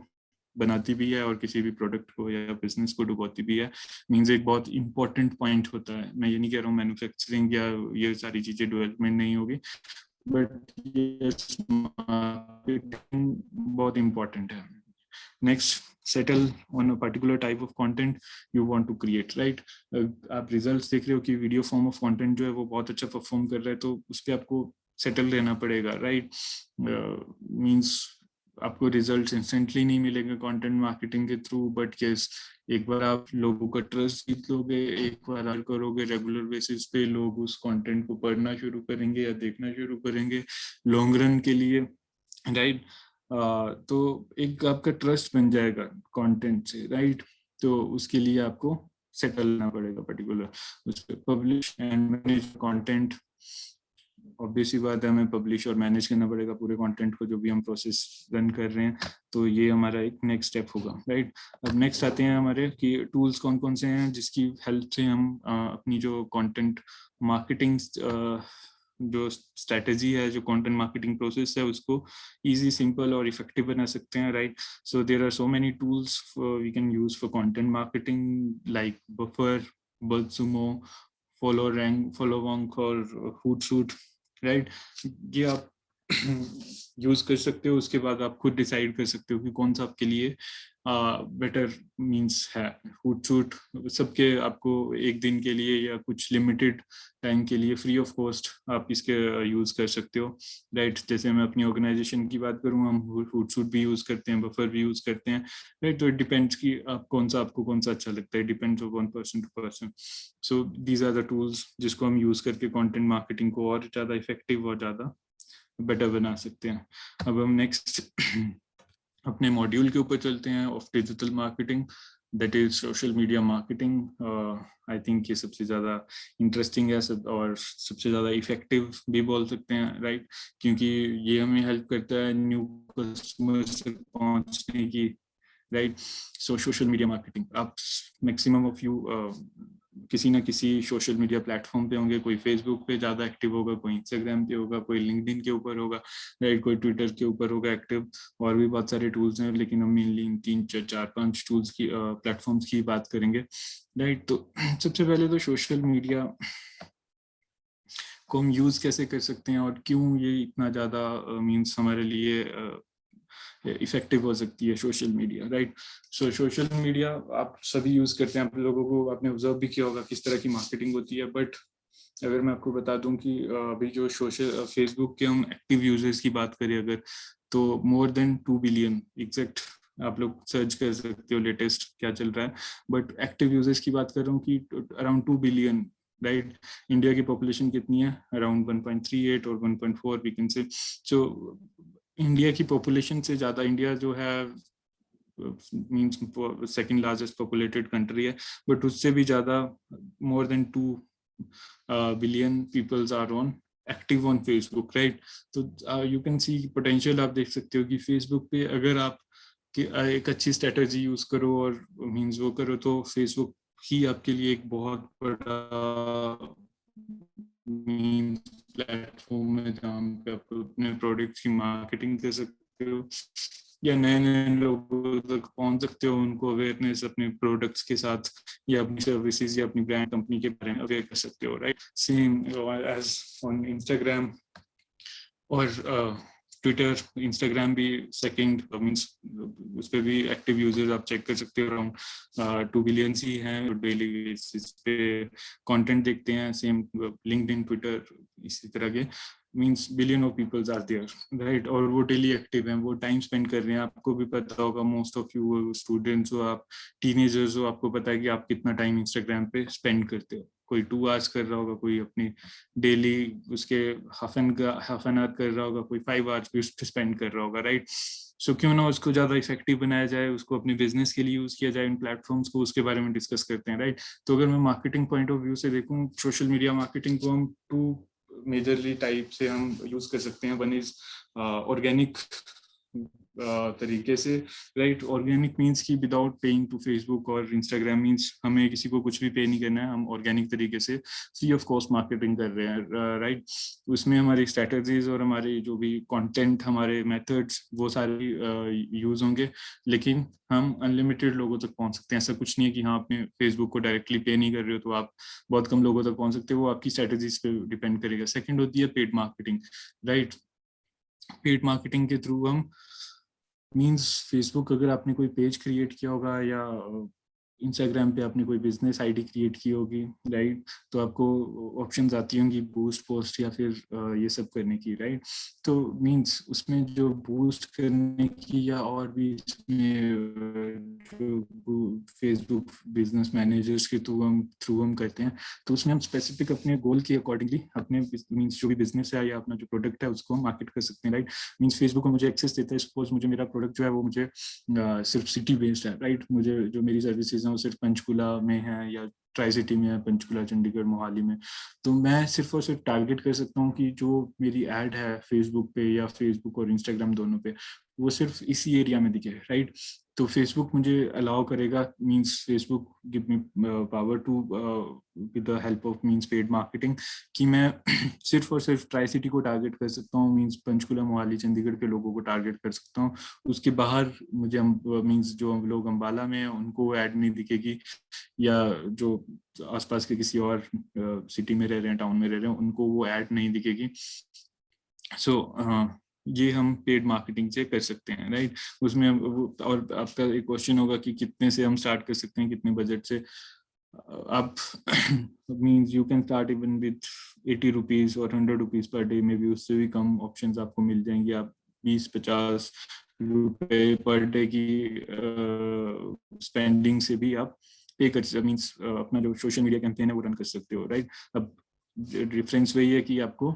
बनाती भी है और किसी भी प्रोडक्ट को या बिजनेस को डुबाती भी है। मींस एक बहुत इंपॉर्टेंट पॉइंट होता है। मैं ये नहीं कह रहा हूँ मैन्युफैक्चरिंग या ये सारी चीजें डेवलपमेंट नहीं होगी, बट यस मार्केटिंग बहुत इंपॉर्टेंट है। Next, settle on a particular type of content you want to create, right. आप रिजल्ट्स देख रहे हो कि वीडियो फॉर्म ऑफ कंटेंट जो है वो बहुत अच्छा परफॉर्म कर रहा है, तो उस पर आपको सेटल रहना पड़ेगा, राइट। मींस आपको रिजल्ट्स इंस्टेंटली नहीं मिलेंगे कंटेंट मार्केटिंग के थ्रू, बट यस, एक बार आप लोगों का ट्रस्ट जीत लोगे, एक बार आप करोगे, रेगुलर बेसिस पे लोग उस कंटेंट को पढ़ना शुरू करेंगे या देखना शुरू करेंगे लॉन्ग रन के लिए, राइट। तो एक आपका ट्रस्ट बन जाएगा कंटेंट से, राइट। तो उसके लिए आपको सेटल करना पड़ेगा पर्टिकुलर उस पर, publish and manage content. Obviously बात है, हमें पब्लिश और मैनेज करना पड़ेगा पूरे कंटेंट को जो भी हम प्रोसेस रन कर रहे हैं, तो ये हमारा एक नेक्स्ट स्टेप होगा, राइट। अब नेक्स्ट आते हैं हमारे कि टूल्स कौन कौन से हैं जिसकी हेल्प से हम अपनी जो कंटेंट मार्केटिंग जो स्ट्रेटेजी है, जो कंटेंट मार्केटिंग प्रोसेस है, उसको इजी, सिंपल और इफेक्टिव बना सकते हैं, right. So there are so many tools we can use for content marketing like buffer, BuzzSumo, follow rank, followerwonk और हुटसूट, राइट। ये आप यूज कर सकते हो। उसके बाद आप खुद डिसाइड कर सकते हो कि कौन सा आपके लिए बेटर मींस है। हुटसूट सबके आपको एक दिन के लिए या कुछ लिमिटेड टाइम के लिए फ्री ऑफ कॉस्ट आप इसके यूज कर सकते हो, राइट। जैसे मैं अपनी ऑर्गेनाइजेशन की बात करूँ, हम हुटसूट भी यूज करते हैं, बफर भी यूज करते हैं, राइट। तो इट डिपेंड्स कि आपको कौन सा अच्छा लगता है, depends on person to person. So these are the tools जिसको हम यूज करके कंटेंट मार्केटिंग को और ज्यादा इफेक्टिव और ज्यादा बेटर बना सकते हैं। अब हम नेक्स्ट अपने मॉड्यूल के ऊपर चलते हैं of digital marketing, that is social media marketing. I think ये सबसे ज़्यादा इंटरेस्टिंग है और सबसे ज़्यादा इफेक्टिव भी बोल सकते हैं, राइट। क्योंकि ये हमें हेल्प करता है न्यू कस्टमर्स तक पहुंचने की, राइट। सो सोशल मीडिया मार्केटिंग, आप मैक्सिमम ऑफ यू किसी ना किसी सोशल मीडिया प्लेटफॉर्म पे होंगे। कोई फेसबुक पे ज़्यादा एक्टिव होगा, कोई इंस्टाग्राम पे होगा, कोई लिंक्डइन के ऊपर होगा, राइट, कोई ट्विटर के ऊपर होगा एक्टिव। और भी बहुत सारे टूल्स हैं, लेकिन हम मेनली इन 3-4-5 टूल्स की प्लेटफॉर्म्स की बात करेंगे, राइट। तो सबसे पहले तो सोशल मीडिया को हम यूज़ कैसे कर सकते हैं और क्यों ये इतना ज़्यादा मीन्स हमारे लिए इफेक्टिव हो सकती है सोशल मीडिया, राइट। सो सोशल मीडिया आप सभी यूज करते हैं, आप लोगों को आपने ऑब्जर्व भी किया होगा किस तरह की मार्केटिंग होती है। बट अगर मैं आपको बता दूं कि अभी जो सोशल फेसबुक के हम एक्टिव यूजर्स की बात करें अगर, तो मोर देन 2 बिलियन एग्जैक्ट, आप लोग सर्च कर सकते हो लेटेस्ट क्या चल रहा है, बट एक्टिव यूजर्स की बात कर रहा हूँ कि अराउंड 2 बिलियन, राइट। इंडिया की पॉपुलेशन कितनी है? अराउंड 1.38 और 1.4 we can say. So India की पॉपुलेशन से ज़्यादा, इंडिया जो है means second largest populated country है, बट उससे भी ज़्यादा more than 2 billion peoples are on active on Facebook, right. तो यू कैन सी पोटेंशियल, आप देख सकते हो कि फेसबुक पे अगर आप एक अच्छी स्ट्रेटजी यूज करो और मीन्स वो करो, तो फेसबुक ही आपके लिए एक बहुत बड़ा मीन्स प्लेटफॉर्म है जहाँ पे आप अपने प्रोडक्ट्स की मार्केटिंग कर सकते हो या नए नए लोगों तक पहुंच सकते हो, उनको अवेयरनेस अपने प्रोडक्ट्स के साथ या अपनी सर्विसेज या अपनी ब्रांड कंपनी के बारे में अवेयर कर सकते हो, right. Same as on Instagram और ट्विटर, इंस्टाग्राम भी सेकंड मींस उस पर भी एक्टिव यूजर्स आप चेक कर सकते हो, अराउंड 2 बिलियन ही हैं डेली बेसिस पे कंटेंट देखते हैं। सेम लिंक्डइन, ट्विटर, इसी तरह के means billion of peoples are there, right. और वो डेली एक्टिव हैं, वो टाइम स्पेंड कर रहे हैं। आपको भी पता होगा, मोस्ट ऑफ यू स्टूडेंट्स हो, आप टीनेजर्स हो, आपको पता है कि आप कितना टाइम इंस्टाग्राम पे स्पेंड करते हो। कोई 2 आवर्स कर रहा होगा, कोई अपनी डेली उसके हाफ एन आवर कर रहा होगा, कोई 5 आवर्स भी उस पर स्पेंड कर रहा होगा, राइट। सो क्यों ना उसको ज्यादा इफेक्टिव बनाया जाए, उसको अपने बिजनेस के लिए यूज किया जाए इन प्लेटफॉर्म्स को, उसके बारे में डिस्कस करते हैं, राइट। तो अगर मैं मार्केटिंग पॉइंट ऑफ व्यू से देखूं, सोशल मीडिया मार्केटिंग को हम 2 मेजरली टाइप से हम यूज कर सकते हैं। वन इज ऑर्गेनिक तरीके से, राइट। ऑर्गेनिक मीन्स की विदाउट पेइंग टू फेसबुक और इंस्टाग्राम, मीन्स हमें किसी को कुछ भी पे नहीं करना है, हम ऑर्गेनिक तरीके से फ्री ऑफ कॉस्ट मार्केटिंग कर रहे हैं, राइट। उसमें हमारी स्ट्रेटजीज और हमारे जो भी कंटेंट, हमारे मेथड्स, वो सारे यूज होंगे, लेकिन हम अनलिमिटेड लोगों तक पहुंच सकते हैं। ऐसा कुछ नहीं है कि हाँ आपने फेसबुक को डायरेक्टली पे नहीं कर रहे हो तो आप बहुत कम लोगों तक पहुंच सकते हो, वो आपकी स्ट्रेटजीज पे डिपेंड करेगा। सेकेंड होती है paid marketing, right. Paid marketing के थ्रू हम मींस फेसबुक, अगर आपने कोई पेज क्रिएट किया होगा या इंस्टाग्राम पे आपने कोई बिजनेस आईडी क्रिएट की होगी, राइट, तो आपको ऑप्शंस आती होंगी बूस्ट पोस्ट या फिर ये सब करने की, राइट। तो मींस उसमें जो बूस्ट करने की या और भी इसमें जो फेसबुक बिजनेस मैनेजर्स के थ्रू हम करते हैं, तो उसमें हम स्पेसिफिक अपने गोल के अकॉर्डिंगली अपने मींस जो भी बिजनेस है या अपना जो प्रोडक्ट है उसको हम मार्केट कर सकते हैं, राइट। मींस फेसबुक को मुझे एक्सेस देता है, सपोज मुझे मेरा प्रोडक्ट जो है वो मुझे सिर्फ सिटी बेस्ड है, राइट, मुझे जो मेरी सर्विसेज हैं वो सिर्फ पंचकुला में है या ट्राई सिटी में है, पंचकुला, चंडीगढ़, मोहाली में, तो मैं सिर्फ और सिर्फ टारगेट कर सकता हूँ कि जो मेरी एड है फेसबुक पे या फेसबुक और इंस्टाग्राम दोनों पे, वो सिर्फ इसी एरिया में दिखे, राइट। तो फेसबुक मुझे अलाउ करेगा, means Facebook give me power to with the help of means paid marketing, कि मैं सिर्फ और सिर्फ ट्राई सिटी को टारगेट कर सकता हूँ, मींस पंचकुला, मोहाली, चंडीगढ़ के लोगों को टारगेट कर सकता हूँ। उसके बाहर मुझे मींस जो लोग अम्बाला में हैं उनको ऐड नहीं दिखेगी, या जो आसपास के किसी और सिटी में रह रहे हैं, टाउन में रह रहे हैं, उनको वो ऐड नहीं दिखेगी। सो ये हम पेड मार्केटिंग से कर सकते हैं, राइट। उसमें और आपका एक क्वेश्चन होगा कि कितने से हम स्टार्ट कर सकते हैं, कितने बजट से। आप means you can start even with 80 rupees और 100 रुपीज पर डे में भी, उससे भी कम ऑप्शंस आपको मिल जाएंगे। आप 20-50 रुपए पर डे की स्पेंडिंग से भी आप पे कर सकते, मीन्स अपना जो सोशल मीडिया कैंपेन है वो रन कर सकते हो, राइट। अब डिफरेंस वही है कि आपको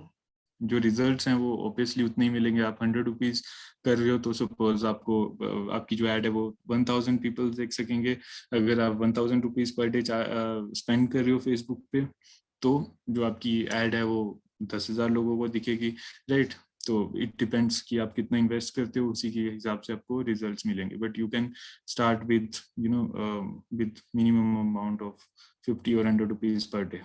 जो रिजल्ट्स हैं वो ऑब्वियसली उतने ही मिलेंगे। आप 100 रुपीज कर रहे हो तो सपोज आपको आपकी जो ऐड है वो 1000 पीपल देख सकेंगे। अगर आप 1000 रुपीज पर डे स्पेंड कर रहे हो फेसबुक पे, तो जो आपकी ऐड है वो 10,000 लोगों को दिखेगी, राइट। तो इट डिपेंड्स कि आप कितना इन्वेस्ट करते हो, उसी के हिसाब से आपको रिजल्ट्स मिलेंगे। But you can start with with minimum amount of 50 और 100 रुपीज पर डे,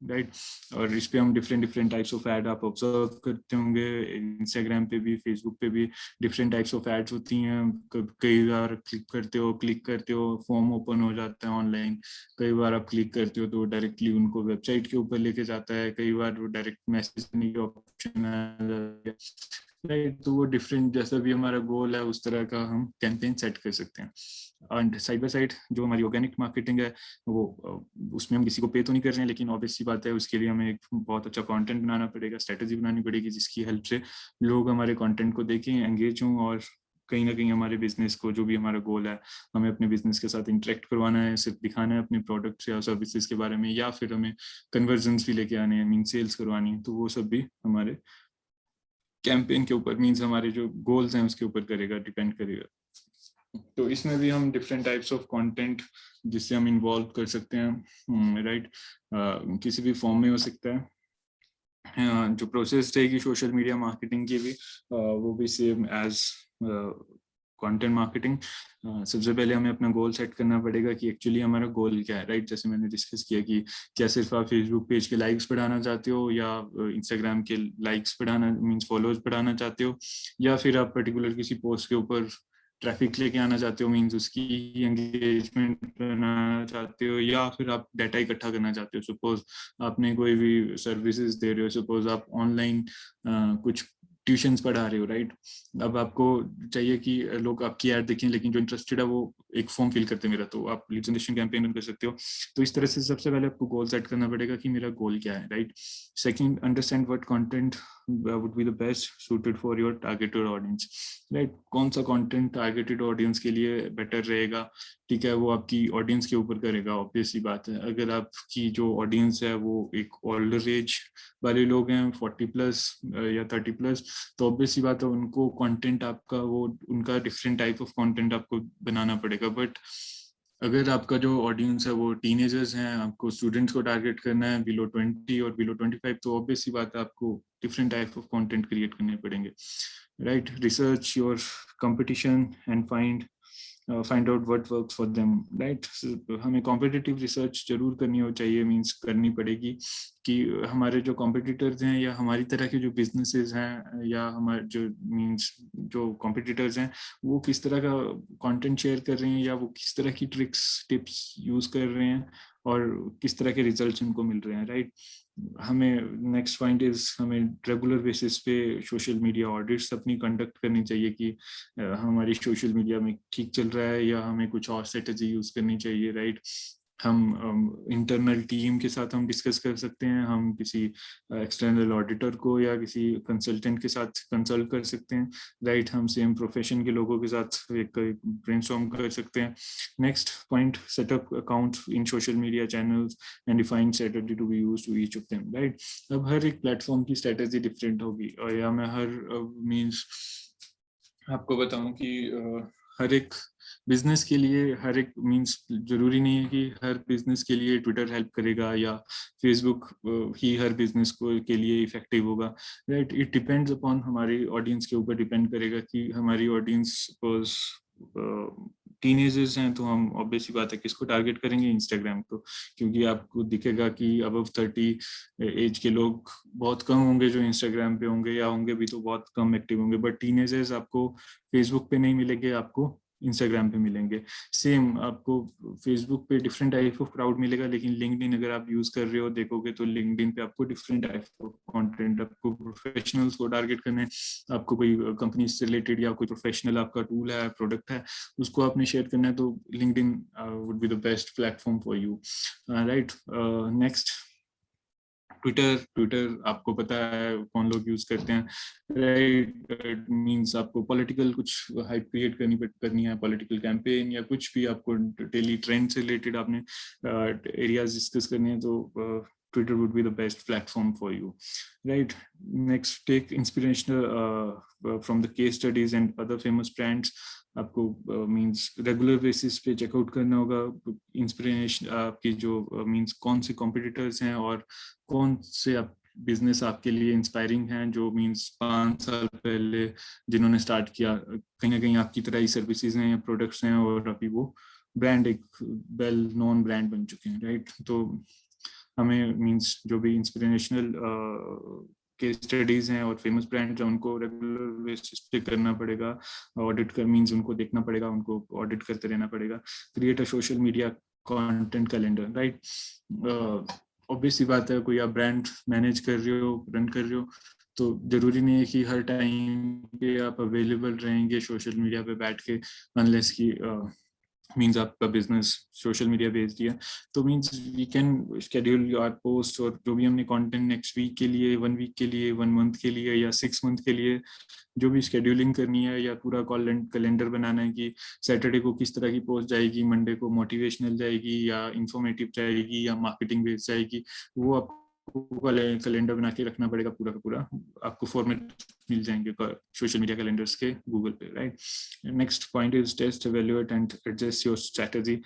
राइट। और इस पे हम डिफरेंट टाइप्स ऑफ ऐड आप ऑब्जर्व करते होंगे, इंस्टाग्राम पे भी, फेसबुक पे भी डिफरेंट टाइप्स ऑफ एड्स होती हैं। कई बार क्लिक करते हो फॉर्म ओपन हो जाता है ऑनलाइन, कई बार आप क्लिक करते हो तो डायरेक्टली उनको वेबसाइट के ऊपर लेके जाता है, कई बार वो डायरेक्ट मैसेज करने की ऑप्शन आ जाता है, राइट। तो वो डिफरेंट, जैसा भी हमारा गोल है उस तरह का हम कैंपेन सेट कर सकते हैं। एंड साइड बाय साइड जो हमारी ऑर्गेनिक मार्केटिंग है वो उसमें हम किसी को पे तो नहीं कर रहे हैं, लेकिन ऑब्वियस सी बात है उसके लिए हमें एक बहुत अच्छा कंटेंट बनाना पड़ेगा, स्ट्रेटेजी बनानी पड़ेगी जिसकी हेल्प से लोग हमारे कंटेंट को देखें, एंगेज हों, और कहीं ना कहीं हमारे बिजनेस को, जो भी हमारा गोल है, हमें अपने बिजनेस के साथ इंटरेक्ट करवाना है, सिर्फ दिखाना है अपने प्रोडक्ट्स या सर्विसेज के बारे में, या फिर हमें कन्वर्जन्स भी लेके आने हैं, मीन सेल्स करवानी है, तो वो सब भी हमारे कैंपेन के ऊपर, मीन्स हमारे जो गोल्स हैं उसके ऊपर करेगा, डिपेंड करेगा। तो इसमें भी हम डिफरेंट टाइप्स ऑफ कंटेंट जिससे हम इन्वॉल्व कर सकते हैं, राइट, किसी भी फॉर्म में हो सकता है। जो प्रोसेस रहेगी सोशल मीडिया मार्केटिंग की भी, वो भी सेम एज कंटेंट मार्केटिंग। सबसे पहले हमें अपना गोल सेट करना पड़ेगा कि एक्चुअली हमारा गोल क्या है, राइट। जैसे मैंने डिस्कस किया कि क्या सिर्फ आप फेसबुक पेज के लाइक्स बढ़ाना चाहते हो, या इंस्टाग्राम के लाइक्स बढ़ाना मींस फॉलोअर्स बढ़ाना चाहते हो, या फिर आप पर्टिकुलर किसी पोस्ट के ऊपर ट्रैफिक लेके आना चाहते हो, मींस उसकी एंगेजमेंट बनाना चाहते हो, या फिर आप डाटा इकट्ठा करना चाहते हो। सपोज आपने कोई भी सर्विसेज दे रहे हो, सपोज आप ऑनलाइन कुछ ट्यूशंस पढ़ा रहे हो, राइट। अब आपको चाहिए कि लोग आपकी ऐड देखें, लेकिन जो इंटरेस्टेड है वो एक फॉर्म फिल करते हैं मेरा, तो आप लीड जनरेशन कैंपेन रन कर सकते हो। तो इस तरह से सबसे पहले आपको गोल सेट करना पड़ेगा कि मेरा गोल क्या है, right. Second, understand what content would be the best suited for your targeted audience, right. कौन सा कंटेंट टारगेटेड ऑडियंस के लिए बेटर रहेगा, ठीक है, वो आपकी ऑडियंस के ऊपर करेगा, ऑब्वियस सी बात है। अगर आपकी जो ऑडियंस है वो एक ओल्डर एज वाले लोग हैं, 40+ या 30+, तो ऑब्वियस सी बात है उनको कंटेंट आपका वो उनका डिफरेंट टाइप ऑफ कंटेंट आपको बनाना पड़ेगा। बट अगर आपका जो ऑडियंस है वो टीनेजर्स हैं, आपको स्टूडेंट्स को टारगेट करना है बिलो 20 और बिलो 25, तो ऑब्वियस सी बात है आपको different type of content create करने पड़ेंगे, right. Research your competition and find out what works for them, right. हमें कॉम्पिटिटिव रिसर्च जरूर करनी हो चाहिए, मींस करनी पड़ेगी कि हमारे जो कॉम्पिटिटर्स हैं या हमारी तरह के जो बिजनेसेस हैं या हमारे जो मींस जो कॉम्पिटिटर्स हैं वो किस तरह का कंटेंट शेयर कर रहे हैं, या वो किस तरह की ट्रिक्स टिप्स यूज कर रहे हैं, और किस तरह के रिजल्ट्स उनको मिल रहे हैं, राइट। हमें नेक्स्ट पॉइंट इज हमें रेगुलर बेसिस पे सोशल मीडिया ऑडिट्स अपनी कंडक्ट करनी चाहिए कि हमारी सोशल मीडिया में ठीक चल रहा है या हमें कुछ और स्ट्रेटेजी यूज करनी चाहिए, राइट। हम इंटरनल टीम के साथ हम डिस्कस कर सकते हैं, हम किसी एक्सटर्नल ऑडिटर को या किसी कंसल्टेंट के साथ कंसल्ट कर सकते हैं, राइट। हम सेम प्रोफेशन के लोगों के साथ एक ब्रेनस्टॉर्म कर सकते हैं। Next point, setup account in social media channels and define strategy to be used to each of them, right. अब हर एक प्लेटफॉर्म की स्ट्रेटजी डिफरेंट होगी, और या मैं हर मींस आपको बताऊं कि हर एक बिजनेस के लिए हर एक मींस जरूरी नहीं है कि हर बिजनेस के लिए ट्विटर हेल्प करेगा या फेसबुक ही हर बिजनेस को के लिए इफेक्टिव होगा, राइट। इट डिपेंड्स अपॉन हमारी ऑडियंस के ऊपर डिपेंड करेगा कि हमारी ऑडियंस टीनेजर्स हैं तो हम ऑब्वियसली बात है किसको टारगेट करेंगे, इंस्टाग्राम को, क्योंकि आपको दिखेगा कि अबव 30 एज के लोग बहुत कम होंगे जो इंस्टाग्राम पे होंगे, या होंगे भी तो बहुत कम एक्टिव होंगे, बट टीनेजर्स आपको फेसबुक पे नहीं मिलेंगे, आपको इंस्टाग्राम पे मिलेंगे। सेम आपको फेसबुक पे डिफरेंट टाइप ऑफ क्राउड मिलेगा, लेकिन लिंक्डइन अगर आप यूज कर रहे हो देखोगे तो लिंक्डइन पे आपको डिफरेंट टाइप ऑफ कंटेंट, आपको प्रोफेशनल्स को टारगेट करने, आपको कोई कंपनी से रिलेटेड या कोई प्रोफेशनल आपका टूल है, प्रोडक्ट है, उसको आपने शेयर करना है, तो LinkedIn would be the best platform for you, right. Next, Twitter आपको पता है कौन लोग यूज करते हैं, राइट। मींस आपको पॉलिटिकल कुछ हाइप क्रिएट करनी है, पॉलिटिकल कैंपेन या कुछ भी आपको डेली ट्रेंड से रिलेटेड आपने एरियाज डिस्कस करनी है, तो Twitter would be the best platform for you, right? Next, take inspiration from the case studies and other famous brands. आपको मींस रेगुलर बेसिस पे चेकआउट करना होगा इंस्पिरेशन आपकी जो मींस कौन से कॉम्पिटिटर्स हैं और कौन से आप बिजनेस आपके लिए इंस्पायरिंग हैं, जो मींस 5 साल पहले जिन्होंने स्टार्ट किया, कहीं ना कहीं आपकी तरह ही सर्विसेज हैं या प्रोडक्ट्स हैं, और अभी वो ब्रांड एक वेल नोन ब्रांड बन चुके हैं, राइट। तो हमें मींस जो भी इंस्पिरेशनल केस स्टडीज हैं और फेमस ब्रांड्स हैं उनको रेगुलर बेसिस पे करना पड़ेगा, ऑडिट कर मींस उनको देखना पड़ेगा, उनको ऑडिट करते रहना पड़ेगा। Create a social media content calendar, right. Obvious सी बात है, कोई आप ब्रांड मैनेज कर रहे हो, रन कर रहे हो, तो जरूरी नहीं है कि हर टाइम पे आप अवेलेबल रहेंगे सोशल मीडिया पे बैठ के, अनलेस की मीन्स आपका बिजनेस सोशल मीडिया बेस्ड है, तो means we can schedule your post और जो भी हमने कंटेंट नेक्स्ट वीक के लिए, 1 वीक के लिए, 1 मंथ के लिए या 6 मंथ के लिए जो भी शेड्यूलिंग करनी है, या पूरा कैलेंडर बनाना है कि सैटरडे को किस तरह की पोस्ट जाएगी, मंडे को मोटिवेशनल जाएगी या इंफॉर्मेटिव जाएगी या मार्केटिंग बेस्ड जाएगी, वो आपको कैलेंडर बना के रखना पड़ेगा पूरा का पूरा। आपको फॉर्मेट मिल जाएंगे सोशल मीडिया कैलेंडर्स के गूगल पे, right. Next point is test, evaluate and adjust your strategy.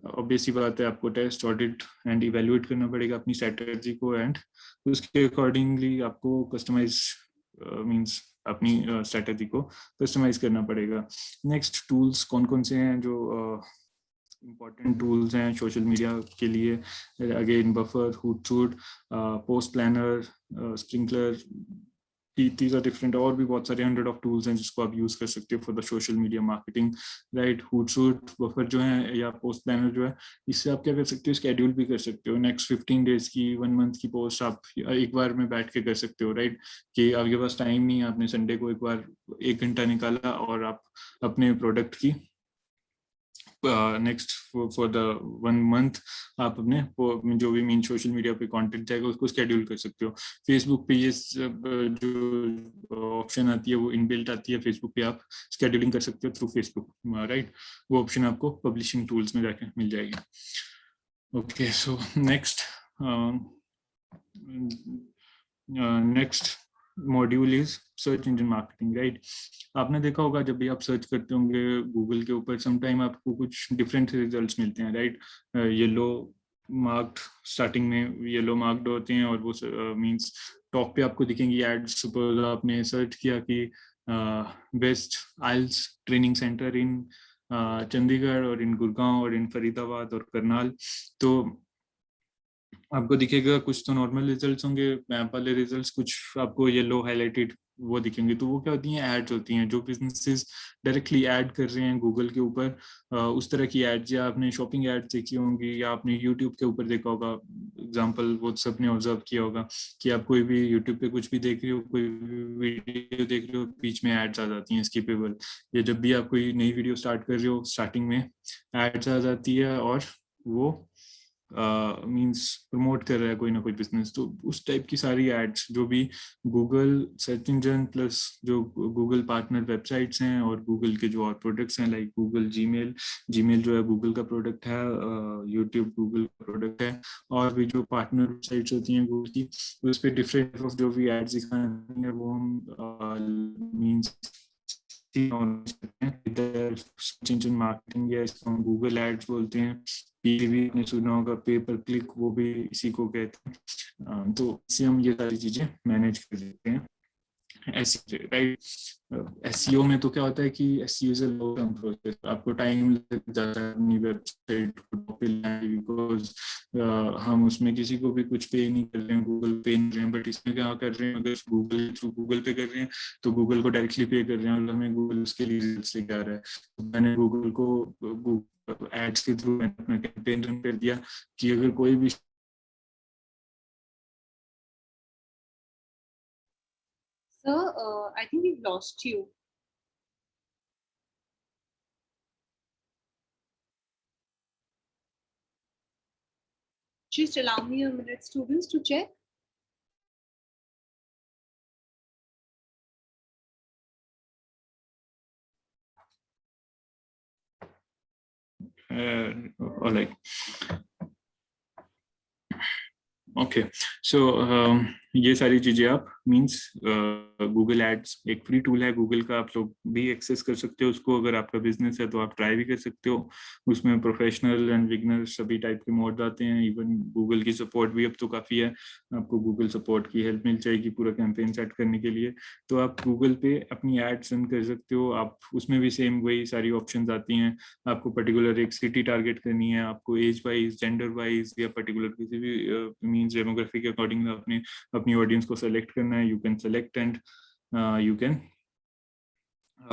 Obviously बात है, आपको टेस्ट, ऑडिट एंड इवैल्यूएट करना पड़ेगा अपनी स्ट्रेटजी को, एंड उसके अकॉर्डिंगली आपको कस्टमाइज मींस अपनी स्ट्रेटजी को कस्टमाइज करना पड़ेगा। नेक्स्ट, टूल्स कौन कौन से हैं जो इम्पॉर्टेंट टूल्स हैं सोशल मीडिया के लिए, again buffer, Hootsuite, post planner, sprinkler, these are different, और भी बहुत सारे 100 ऑफ टूल्स हैं जिसको आप यूज कर सकते हो for the social media marketing, right. Hootsuite, buffer जो है या पोस्ट प्लानर जो है, इससे आप क्या कर सकते हो, स्केड्यूल भी कर सकते हो नेक्स्ट 15 डेज की, 1 मंथ की पोस्ट आप एक बार में बैठ के कर सकते हो, राइट। कि आपके पास टाइम नहीं है, आपने संडे को एक बार 1 घंटा निकाला और आप अपने प्रोडक्ट की नेक्स्ट फॉर द 1 मंथ आप अपने जो भी मीन सोशल मीडिया पे कंटेंट जाएगा उसको शेड्यूल कर सकते हो। फेसबुक पे ये जो ऑप्शन आती है वो इनबिल्ट आती है, फेसबुक पे आप शेड्यूलिंग कर सकते हो थ्रू फेसबुक, राइट। वो ऑप्शन आपको पब्लिशिंग टूल्स में जाके मिल जाएगी। Okay, so next module is search engine marketing, right. आपने देखा होगा जब भी आप सर्च करते होंगे गूगल के ऊपर, समटाइम आपको कुछ डिफरेंट रिजल्ट्स मिलते हैं, राइट। येलो मार्क्ड, स्टार्टिंग में येलो मार्क्ड होते हैं, और वो मींस टॉप पे आपको दिखेंगी एड्स। सपोज आपने सर्च किया कि बेस्ट आइल्स ट्रेनिंग सेंटर इन चंडीगढ़ और इन गुड़गांव और इन फरीदाबाद और करनाल, तो आपको दिखेगा कुछ तो नॉर्मल रिजल्ट्स होंगे, मैप वाले रिजल्ट्स, कुछ आपको येलो हाईलाइटेड वो दिखेंगे। तो वो क्या होती हैं, एड्स होती हैं। जो बिजनेसेस डायरेक्टली ऐड कर रहे हैं गूगल के ऊपर, उस तरह की एड्स, या आपने शॉपिंग एड्स देखी होंगी, या आपने यूट्यूब के ऊपर देखा होगा एग्जांपल, वो सबने ऑब्जर्व किया होगा कि आप कोई भी यूट्यूब पे कुछ भी देख रहे हो, कोई वीडियो देख रहे हो, बीच में एड्स आ जाती हैं स्किपेबल। या जब भी आप कोई नई वीडियो स्टार्ट कर रहे हो, स्टार्टिंग में एड्स आ जाती है, और वो मींस प्रमोट कर रहा है कोई ना कोई बिजनेस। तो उस टाइप की सारी एड्स जो भी गूगल सर्च इंजन प्लस जो गूगल पार्टनर वेबसाइट्स हैं, और गूगल के जो और प्रोडक्ट्स हैं लाइक गूगल जीमेल, जीमेल जो है गूगल का प्रोडक्ट है, यूट्यूब गूगल का प्रोडक्ट है, और भी जो पार्टनर वेबसाइट्स होती हैं गूगल की, उस पर डिफरेंट ऑफ जो भी एड्स दिखानी है वो हम मींस इधर सर्च इंजन मार्केटिंग, या इसको हम गूगल एड्स बोलते हैं। पीपीवी आपने सुना होगा, पे पर क्लिक, वो भी इसी को कहते हैं। तो इससे हम ये सारी चीजें मैनेज कर देते हैं। राइट, एसईओ में तो क्या होता है कि SEO is a long term process, आपको टाइम लग जाता है अपनी वेबसाइट को बिकॉज हम उसमें किसी को भी कुछ पे नहीं कर रहे हैं, गूगल पे नहीं कर रहे हैं। बट इसमें क्या कर रहे हैं, अगर गूगल थ्रू गूगल पे कर रहे हैं तो गूगल को डायरेक्टली पे कर रहे हैं, और हमें गूगल उसके लिए रिजल्ट्स लेके आ रहा है। तो मैंने गूगल को एड्स के थ्रू मैंने अपना कैंपेन रन कर दिया कि अगर कोई भी Sir, I think we've lost you. Just allow me a minute, students, to check. or like okay so ये सारी चीजें आप मींस गूगल एड्स एक फ्री टूल है गूगल का, आप लोग भी एक्सेस कर सकते हो उसको। अगर आपका बिजनेस है तो आप ट्राई भी कर सकते हो। उसमें प्रोफेशनल एंड बिगिनर सभी टाइप के मोड आते हैं। इवन गूगल की सपोर्ट भी अब तो काफी है, आपको गूगल सपोर्ट की हेल्प मिल जाएगी पूरा कैंपेन सेट करने के लिए। तो आप गूगल पे अपनी एड्स रन कर सकते हो। आप उसमें भी सेम वही सारी ऑप्शंस आती हैं। आपको पर्टिकुलर एक सिटी टारगेट करनी है, आपको एज वाइज, जेंडर वाइज, या पर्टिकुलर किसी भी मींस डेमोग्राफी के अकॉर्डिंग आपने अपनी ऑडियंस को सेलेक्ट करना है। You can select and you can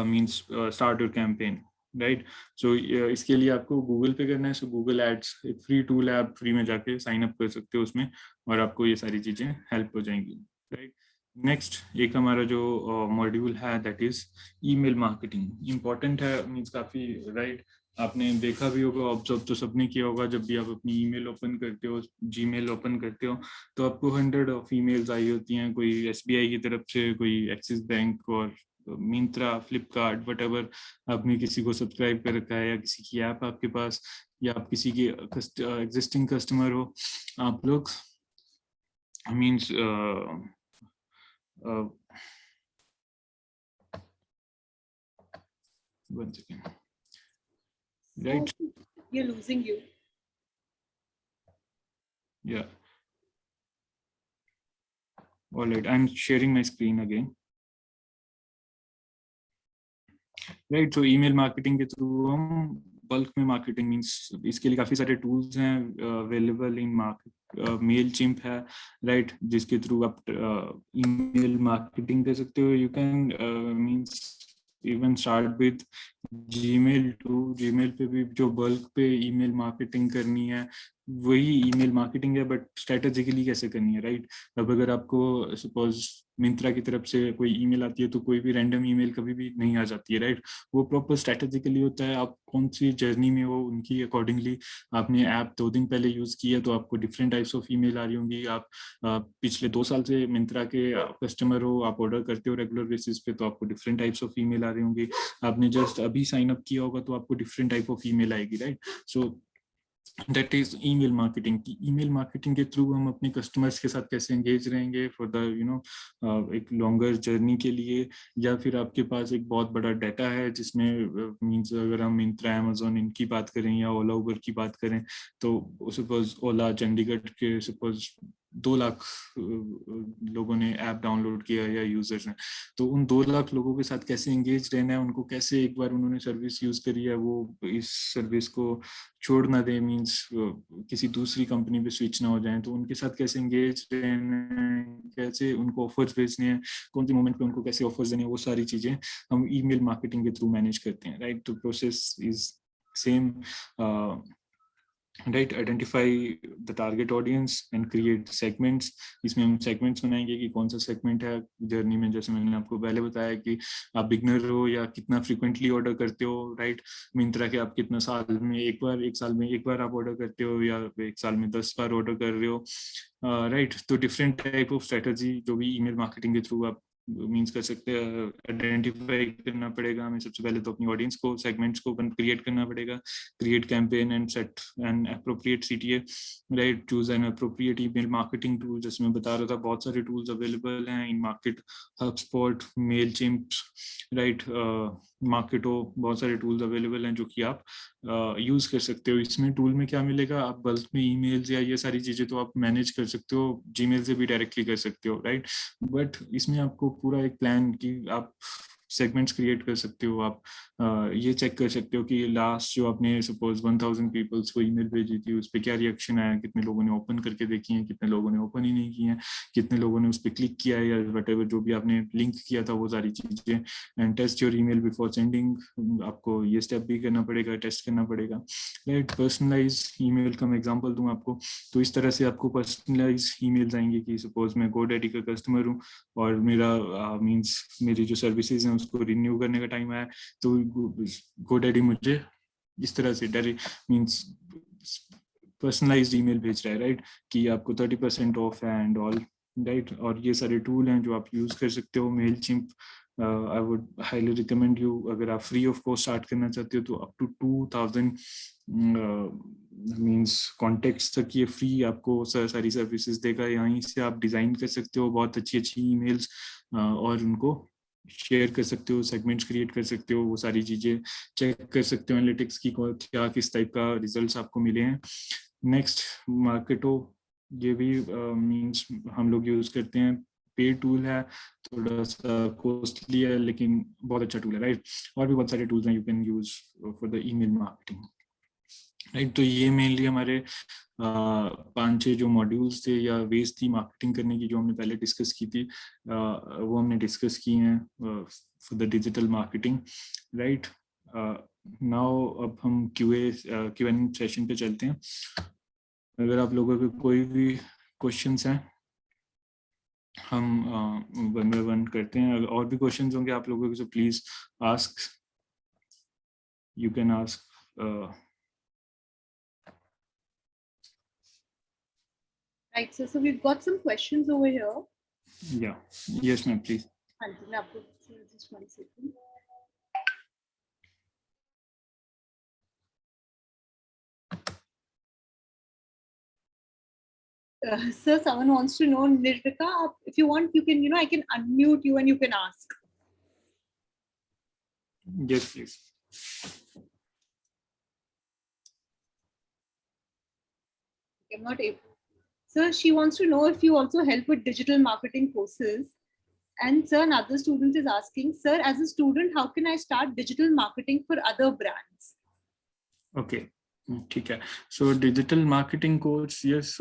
means start your campaign, right. So इसके लिए आपको गूगल पे करना है। सो गूगल एड्स एक फ्री टूल है, आप फ्री में जाके साइन अप कर सकते हो उसमें, और आपको ये सारी चीजें हेल्प हो जाएंगी, राइट। नेक्स्ट एक हमारा जो मॉड्यूल है that is email marketing. Important है मींस काफी, राइट। आपने देखा भी होगा, ऑब्जर्व तो सबने किया होगा, जब भी आप अपनी ईमेल ओपन करते हो, जीमेल ओपन करते हो, तो आपको 100 ऑफ ईमेल्स आई होती हैं। कोई एसबीआई की तरफ से, कोई एक्सिस बैंक, और मिंत्रा, फ्लिपकार्ट, वट आपने किसी को सब्सक्राइब कर रखा है, या किसी की ऐप आपके पास, या आप किसी के एग्जिस्टिंग कस्टमर हो आप लोग, means one second, right? You're losing you. Yeah. All right, I'm sharing my screen again. Right, तो ईमेल मार्केटिंग के थ्रू हम बल्क में मार्केटिंग मींस इसके लिए काफी सारे टूल्स हैं available in market. Mailchimp है, राइट, जिसके थ्रू आप ईमेल मार्केटिंग कर सकते हो। You can means even start with Gmail too. Gmail पे भी जो बल्क पे ईमेल मार्केटिंग करनी है वही ईमेल मार्केटिंग है, बट स्ट्रेटेजिकली कैसे करनी है, राइट। अब अगर आपको सपोज मिंत्रा की तरफ से कोई ईमेल आती है तो कोई भी रैंडम ईमेल कभी भी नहीं आ जाती है, राइट। वो प्रॉपर स्ट्रेटेजिकली होता है, आप कौन सी जर्नी में हो उनकी अकॉर्डिंगली। आपने ऐप 2 दिन पहले यूज किया तो आपको डिफरेंट टाइप्स ऑफ ईमेल आ रही होंगी। आप पिछले 2 साल से मिंत्रा के कस्टमर हो, आप ऑर्डर करते हो रेगुलर बेसिस पे, तो आपको डिफरेंट टाइप्स ऑफ ईमेल आ रही होंगी। आपने जस्ट अभी साइन अप किया होगा तो आपको डिफरेंट टाइप ऑफ ईमेल आएगी, right. So that is email marketing. Email marketing के थ्रू हम अपने कस्टमर्स के साथ कैसे एंगेज रहेंगे फॉर द एक लॉन्गर जर्नी के लिए। या फिर आपके पास एक बहुत बड़ा डाटा है जिसमें मींस अगर हम मिंत्रा, अमेजोन इनकी बात करें या ओला उबर की बात करें, तो सपोज ओला चंडीगढ़ के सपोज 2 लाख लोगों ने ऐप डाउनलोड किया या यूजर्स हैं, तो उन 2 लाख लोगों के साथ कैसे एंगेज रहना है, उनको कैसे एक बार उन्होंने सर्विस यूज करी है वो इस सर्विस को छोड़ ना दे, मींस किसी दूसरी कंपनी पे स्विच ना हो जाए, तो उनके साथ कैसे एंगेज रहना है, कैसे उनको ऑफर्स भेजने हैं, कौन सी मोमेंट पे उनको कैसे ऑफर्स देने हैं, वो सारी चीजें हम ईमेल मार्केटिंग के थ्रू मैनेज करते हैं, राइट। तो process is same, right. Identify the target audience and create segments. इसमें हम सेगमेंट्स बनाएंगे कि कौन सा सेगमेंट है जर्नी में, जैसे मैंने आपको पहले बताया कि आप बिगनर हो या कितना फ्रीक्वेंटली ऑर्डर करते हो, राइट। मिंत्रा के आप कितना साल में एक बार, एक साल में एक बार आप ऑर्डर करते हो या एक साल में 10 बार ऑर्डर कर रहे हो, राइट। तो डिफरेंट टाइप ऑफ स्ट्रेटजी जो भी ईमेल मार्केटिंग के थ्रू आप मीन्स कर सकते हैं, आइडेंटिफाई करना पड़ेगा हमें सबसे पहले तो अपनी ऑडियंस को, सेगमेंट्स को क्रिएट करना पड़ेगा, create campaign and set an appropriate CTA, right. Choose an appropriate email marketing tool, जैसे मैं बता रहा था बहुत सारे टूल्स अवेलेबल हैं इन मार्केट, हबस्पॉट, मेलचिम्प, राइट, मार्केटो, बहुत सारे टूल्स अवेलेबल हैं जो कि आप यूज कर सकते हो। इसमें टूल में क्या मिलेगा, आप बल्क में ईमेल्स या ये सारी चीजें तो आप मैनेज कर सकते हो, जीमेल से भी डायरेक्टली कर सकते हो, राइट। बट इसमें आपको पूरा एक प्लान कि आप सेगमेंट्स क्रिएट कर सकते हो, आप ये चेक कर सकते हो कि लास्ट जो आपने सपोज 1000 पीपल्स को ईमेल भेजी थी उस पर क्या रिएक्शन आया, कितने लोगों ने ओपन करके देखी है, कितने लोगों ने ओपन ही नहीं किए हैं, कितने लोगों ने उस पर क्लिक किया है या वटेवर जो भी आपने लिंक किया था वो सारी चीजें। And test your email before sending, आपको ये स्टेप भी करना पड़ेगा, टेस्ट करना पड़ेगा, राइट। पर्सनलाइज ईमेल का मैं एग्जांपल दूं आपको, तो इस तरह से आपको पर्सनलाइज ईमेल्स आएंगे कि सपोज मैं GoDaddy का कस्टमर हूँ और मेरा मींस मेरी जो सर्विसेज हैं उसको रिन्यू करने का टाइम आया, तो GoDaddy मुझे इस तरह से डायरेक्ट मींस पर्सनलाइज्ड ईमेल भेज रहा है, राइट, कि आपको 30% ऑफ है एंड ऑल, राइट। और ये सारे टूल हैं जो आप यूज कर सकते हो। Mailchimp I would highly recommend you, अगर आप फ्री ऑफ कॉस्ट स्टार्ट करना चाहते हो तो अप टू 2000 मींस कॉन्टेक्ट्स तक ये फ्री आपको सारी सर्विसेज देगा। यहीं से आप डिजाइन कर सकते हो बहुत अच्छी अच्छी ईमेल्स और उनको शेयर कर सकते हो, सेगमेंट्स क्रिएट कर सकते हो, वो सारी चीजें चेक कर सकते हो एनालिटिक्स की क्या किस टाइप का रिजल्ट्स आपको मिले हैं। नेक्स्ट मार्केटो, ये भी मींस हम लोग यूज करते हैं, पेड टूल है, थोड़ा सा कॉस्टली है लेकिन बहुत अच्छा टूल है, राइट। और भी बहुत सारे टूल्स हैं you can use for the email marketing, right. तो ये मेनली हमारे 5-6 जो मॉड्यूल्स थे या वेज थी मार्केटिंग करने की जो हमने पहले डिस्कस की थी, वो हमने डिस्कस की हैं for the digital marketing, right. Now अब हम Q&A सेशन पे चलते हैं। अगर आप लोगों के कोई भी क्वेश्चंस हैं हम 1 by 1 करते हैं। अगर और भी क्वेश्चंस होंगे आप लोगों के तो please ask, you can ask. Right, so we've got some questions over here. Yeah, yes ma'am, please. Just 1 second. Sir, someone wants to know, Nirvika, if you want, you can, I can unmute you and you can ask. Yes, please. I'm not able. Sir, she wants to know if you also help with digital marketing courses. And sir, another student is asking, sir, as a student, how can I start digital marketing for other brands? Okay, ठीक है। So digital marketing course, yes,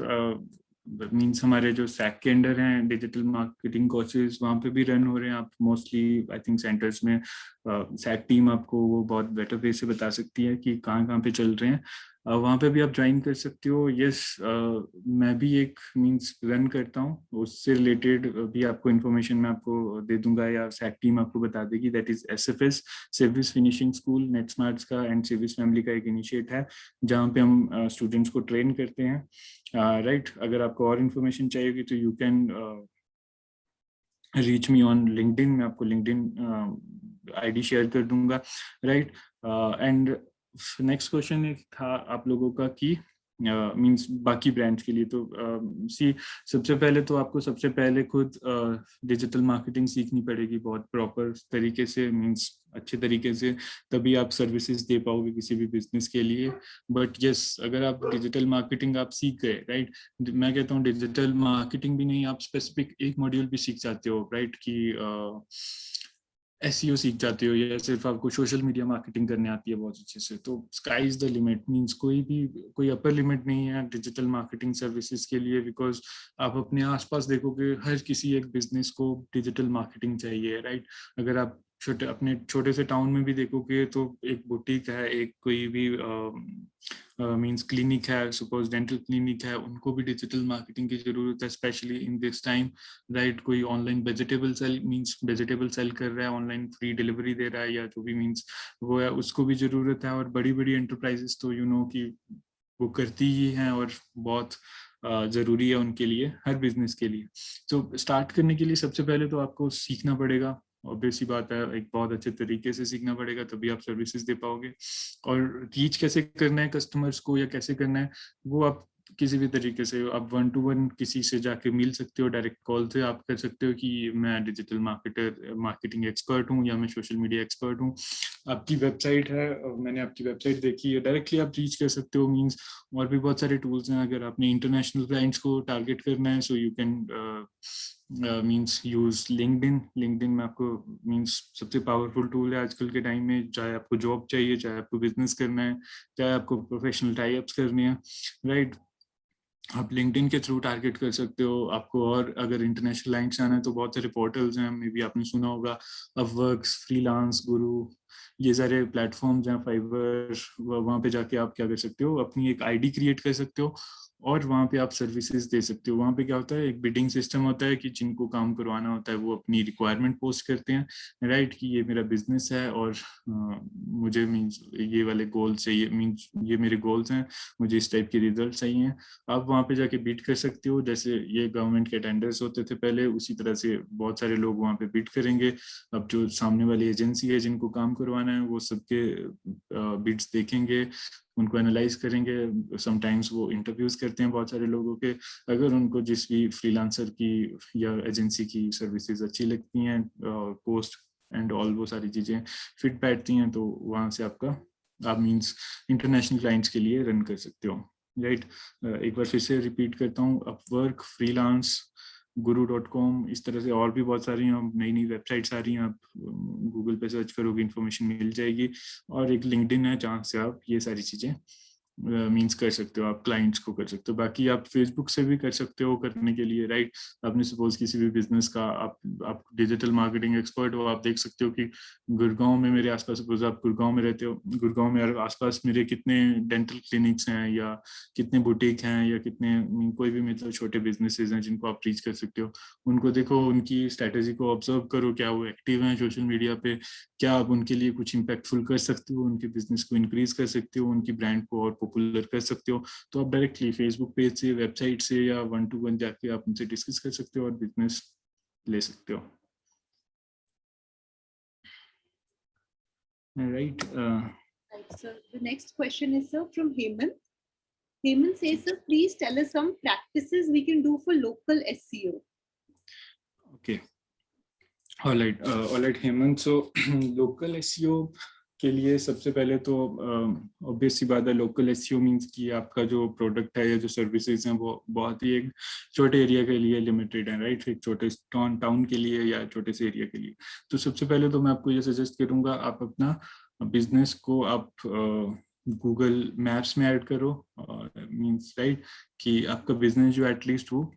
means हमारे जो SAC के अंडर हैं डिजिटल मार्केटिंग कोर्सेज वहाँ पे भी रन हो रहे हैं। आप मोस्टली आई थिंक सेंटर्स में SAC टीम आपको वो बहुत बेटर वे से बता सकती है कि कहाँ पे चल रहे हैं, वहाँ पे भी आप ज्वाइन कर सकते हो। यस, मैं भी एक मींस रन करता हूँ, उससे रिलेटेड भी आपको इन्फॉर्मेशन मैं आपको दे दूंगा या SAC टीम आपको बता देगी। That is SFS, Sivis finishing school, Netsmartz का एंड सिविस फैमिली का एक इनिशिएट है जहाँ पे हम स्टूडेंट्स को ट्रेन करते हैं, राइट। अगर आपको और इन्फॉर्मेशन चाहिए तो you can reach me on LinkedIn, मैं आपको लिंक्डइन ID शेयर कर दूंगा, राइट। एंड नेक्स्ट क्वेश्चन था आप लोगों का कि मींस बाकी ब्रांड्स के लिए। तो सी सबसे पहले तो आपको सबसे पहले खुद डिजिटल मार्केटिंग सीखनी पड़ेगी बहुत प्रॉपर तरीके से, मींस अच्छे तरीके से, तभी आप सर्विसेज दे पाओगे किसी भी बिजनेस के लिए। बट यस, अगर आप डिजिटल मार्केटिंग आप सीख गए, राइट, मैं कहता हूँ डिजिटल मार्केटिंग भी नहीं, आप स्पेसिफिक एक मॉड्यूल भी सीख जाते हो, राइट, कि एसईओ सीख जाते हो, या सिर्फ आपको सोशल मीडिया मार्केटिंग करने आती है बहुत अच्छे से, तो sky is the limit. Means कोई अपर लिमिट नहीं है डिजिटल मार्केटिंग सर्विसेज के लिए, बिकॉज आप अपने आसपास देखोगे हर किसी एक बिजनेस को डिजिटल मार्केटिंग चाहिए, राइट। अगर आप अपने छोटे से टाउन में भी देखोगे तो एक बुटीक है, एक कोई भी मींस क्लिनिक है, सपोज डेंटल क्लिनिक है, उनको भी डिजिटल मार्केटिंग की जरूरत है, specially in this time, right. कोई ऑनलाइन वेजिटेबल सेल कर रहा है, ऑनलाइन फ्री डिलीवरी दे रहा है, या जो भी मींस वो है, उसको भी जरूरत है। और बड़ी बड़ी एंटरप्राइजेस तो कि वो करती ही हैं, और बहुत जरूरी है उनके लिए, हर बिजनेस के लिए। तो स्टार्ट करने के लिए सबसे पहले तो आपको सीखना पड़ेगा, ऑब्वियस सी बात है, एक बहुत अच्छे तरीके से सीखना पड़ेगा, तभी आप सर्विसेज दे पाओगे। और रीच कैसे करना है कस्टमर्स को, या कैसे करना है वो आप किसी भी तरीके से, आप 1-to-1 किसी से जाके मिल सकते हो, डायरेक्ट कॉल से आप कर सकते हो कि मैं डिजिटल मार्केटिंग एक्सपर्ट हूँ, या मैं सोशल मीडिया एक्सपर्ट हूँ। आपकी वेबसाइट है, मैंने आपकी वेबसाइट देखी है, डायरेक्टली आप रीच कर सकते हो। मींस और भी बहुत सारे टूल्स हैं, अगर आपने इंटरनेशनल क्लाइंट्स को टारगेट करना है, so you can means use LinkedIn में आपको मींस सबसे पावरफुल टूल है आजकल के टाइम में, चाहे आपको जॉब चाहिए, चाहे आपको बिजनेस करना है, चाहे आपको प्रोफेशनल टाई अप्स करने हैं, राइट। आप लिंक्डइन के थ्रू टारगेट कर सकते हो आपको। और अगर इंटरनेशनल क्लाइंट्स आना है तो बहुत सारे पोर्टल्स हैं, मे बी आपने सुना होगा, अपवर्क्स, फ्रीलांस, गुरु, ये सारे प्लेटफॉर्म्स हैं, फाइवर, वहाँ पे जाके आप क्या कर सकते हो, अपनी एक आईडी क्रिएट कर सकते हो, और वहाँ पे आप सर्विसेज दे सकते हो। वहाँ पे क्या होता है, एक बिडिंग सिस्टम होता है कि जिनको काम करवाना होता है वो अपनी रिक्वायरमेंट पोस्ट करते हैं, राइट, कि ये मेरा बिजनेस है और मुझे मींस ये वाले गोल चाहिए, मींस ये मेरे गोल्स हैं, मुझे इस टाइप के रिजल्ट चाहिए। आप वहाँ पे जाके बिड कर सकते हो, जैसे ये गवर्नमेंट के टेंडर्स होते थे पहले, उसी तरह से बहुत सारे लोग वहाँ पे बिड करेंगे। अब जो सामने वाली एजेंसी है जिनको काम करवाना है, वो सबके बिड्स देखेंगे, उनको एनालाइज करेंगे। समटाइम्स वो इंटरव्यूज करते हैं बहुत सारे लोगों के, अगर उनको जिस भी फ्रीलांसर की या एजेंसी की सर्विसेज अच्छी लगती हैं, पोस्ट एंड ऑल वो सारी चीजें फिट बैठती हैं, तो वहाँ से आप मींस इंटरनेशनल क्लाइंट्स के लिए रन कर सकते हो, राइट। एक बार फिर से रिपीट करता हूँ, अपवर्क, फ्रीलांस, guru.com, इस तरह से और भी बहुत सारी नई नई वेबसाइट्स आ रही हैं, आप गूगल पे सर्च करोगे इन्फॉर्मेशन मिल जाएगी। और एक लिंक्डइन है जहाँ से आप ये सारी चीज़ें मींस कर सकते हो, आप क्लाइंट्स को कर सकते हो। बाकी आप फेसबुक से भी कर सकते हो करने के लिए, राइट। आपने सपोज किसी भी बिजनेस का आप डिजिटल मार्केटिंग एक्सपर्ट हो, आप देख सकते हो कि गुड़गांव में मेरे आसपास, सपोज आप गुड़गांव में रहते हो, गुड़गांव में आसपास मेरे कितने डेंटल क्लिनिक्स हैं, या कितने बुटीक हैं, या कितने कोई भी मतलब छोटे बिजनेसेस हैं जिनको आप रीच कर सकते हो। उनको देखो, उनकी स्ट्रेटेजी को ऑब्जर्व करो, क्या वो एक्टिव हैं सोशल मीडिया पे, क्या आप उनके लिए कुछ इम्पैक्टफुल कर सकते हो, उनके बिजनेस को इंक्रीज कर सकते हो, उनकी ब्रांड को और पॉपुलर कर सकते हो। तो आप डायरेक्टली फेसबुक पेज से, वेबसाइट से, या 1-to-1 जाके आप उनसे डिस्कस कर सकते हो और बिजनेस ले सकते हो, right. So the next question is, sir, from Hemant. Hemant says, sir, please tell us some practices we can do for local SEO. Okay. All right, Hemant. So local SEO के लिए सबसे पहले तो ऑब्वियस सी बात है, लोकल एसईओ मींस कि आपका जो प्रोडक्ट है या जो सर्विसेज हैं वो बहुत ही एक छोटे एरिया के लिए लिमिटेड है, राइट, एक छोटे टाउन के लिए या छोटे से एरिया के लिए। तो सबसे पहले तो मैं आपको ये सजेस्ट करूंगा, आप अपना बिजनेस को आप गूगल मैप्स में ऐड करो, मींस राइट, कि आपका बिजनेस जो एटलीस्ट वो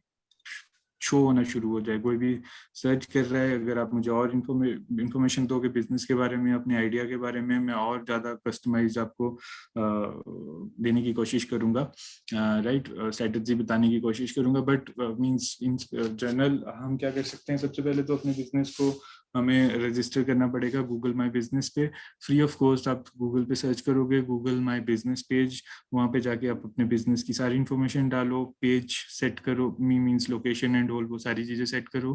शो होना शुरू हो जाए। कोई भी सर्च कर रहा है, अगर आप मुझे और इंफॉर्मेशन दोगे बिजनेस के बारे में, अपने आइडिया के बारे में, मैं और ज़्यादा कस्टमाइज आपको देने की कोशिश करूँगा, राइट, स्ट्रेटजी बताने की कोशिश करूँगा। बट मींस इन जनरल हम क्या कर सकते हैं, सबसे पहले तो अपने बिजनेस को हमें रजिस्टर करना पड़ेगा गूगल माई बिजनेस पे, फ्री ऑफ कॉस्ट। आप गूगल पे सर्च करोगे गूगल माई बिजनेस पेज, वहाँ पे जाके आप अपने बिजनेस की सारी इन्फॉर्मेशन डालो, पेज सेट करो, means location and and all, वो सारी चीज़ें सेट करो।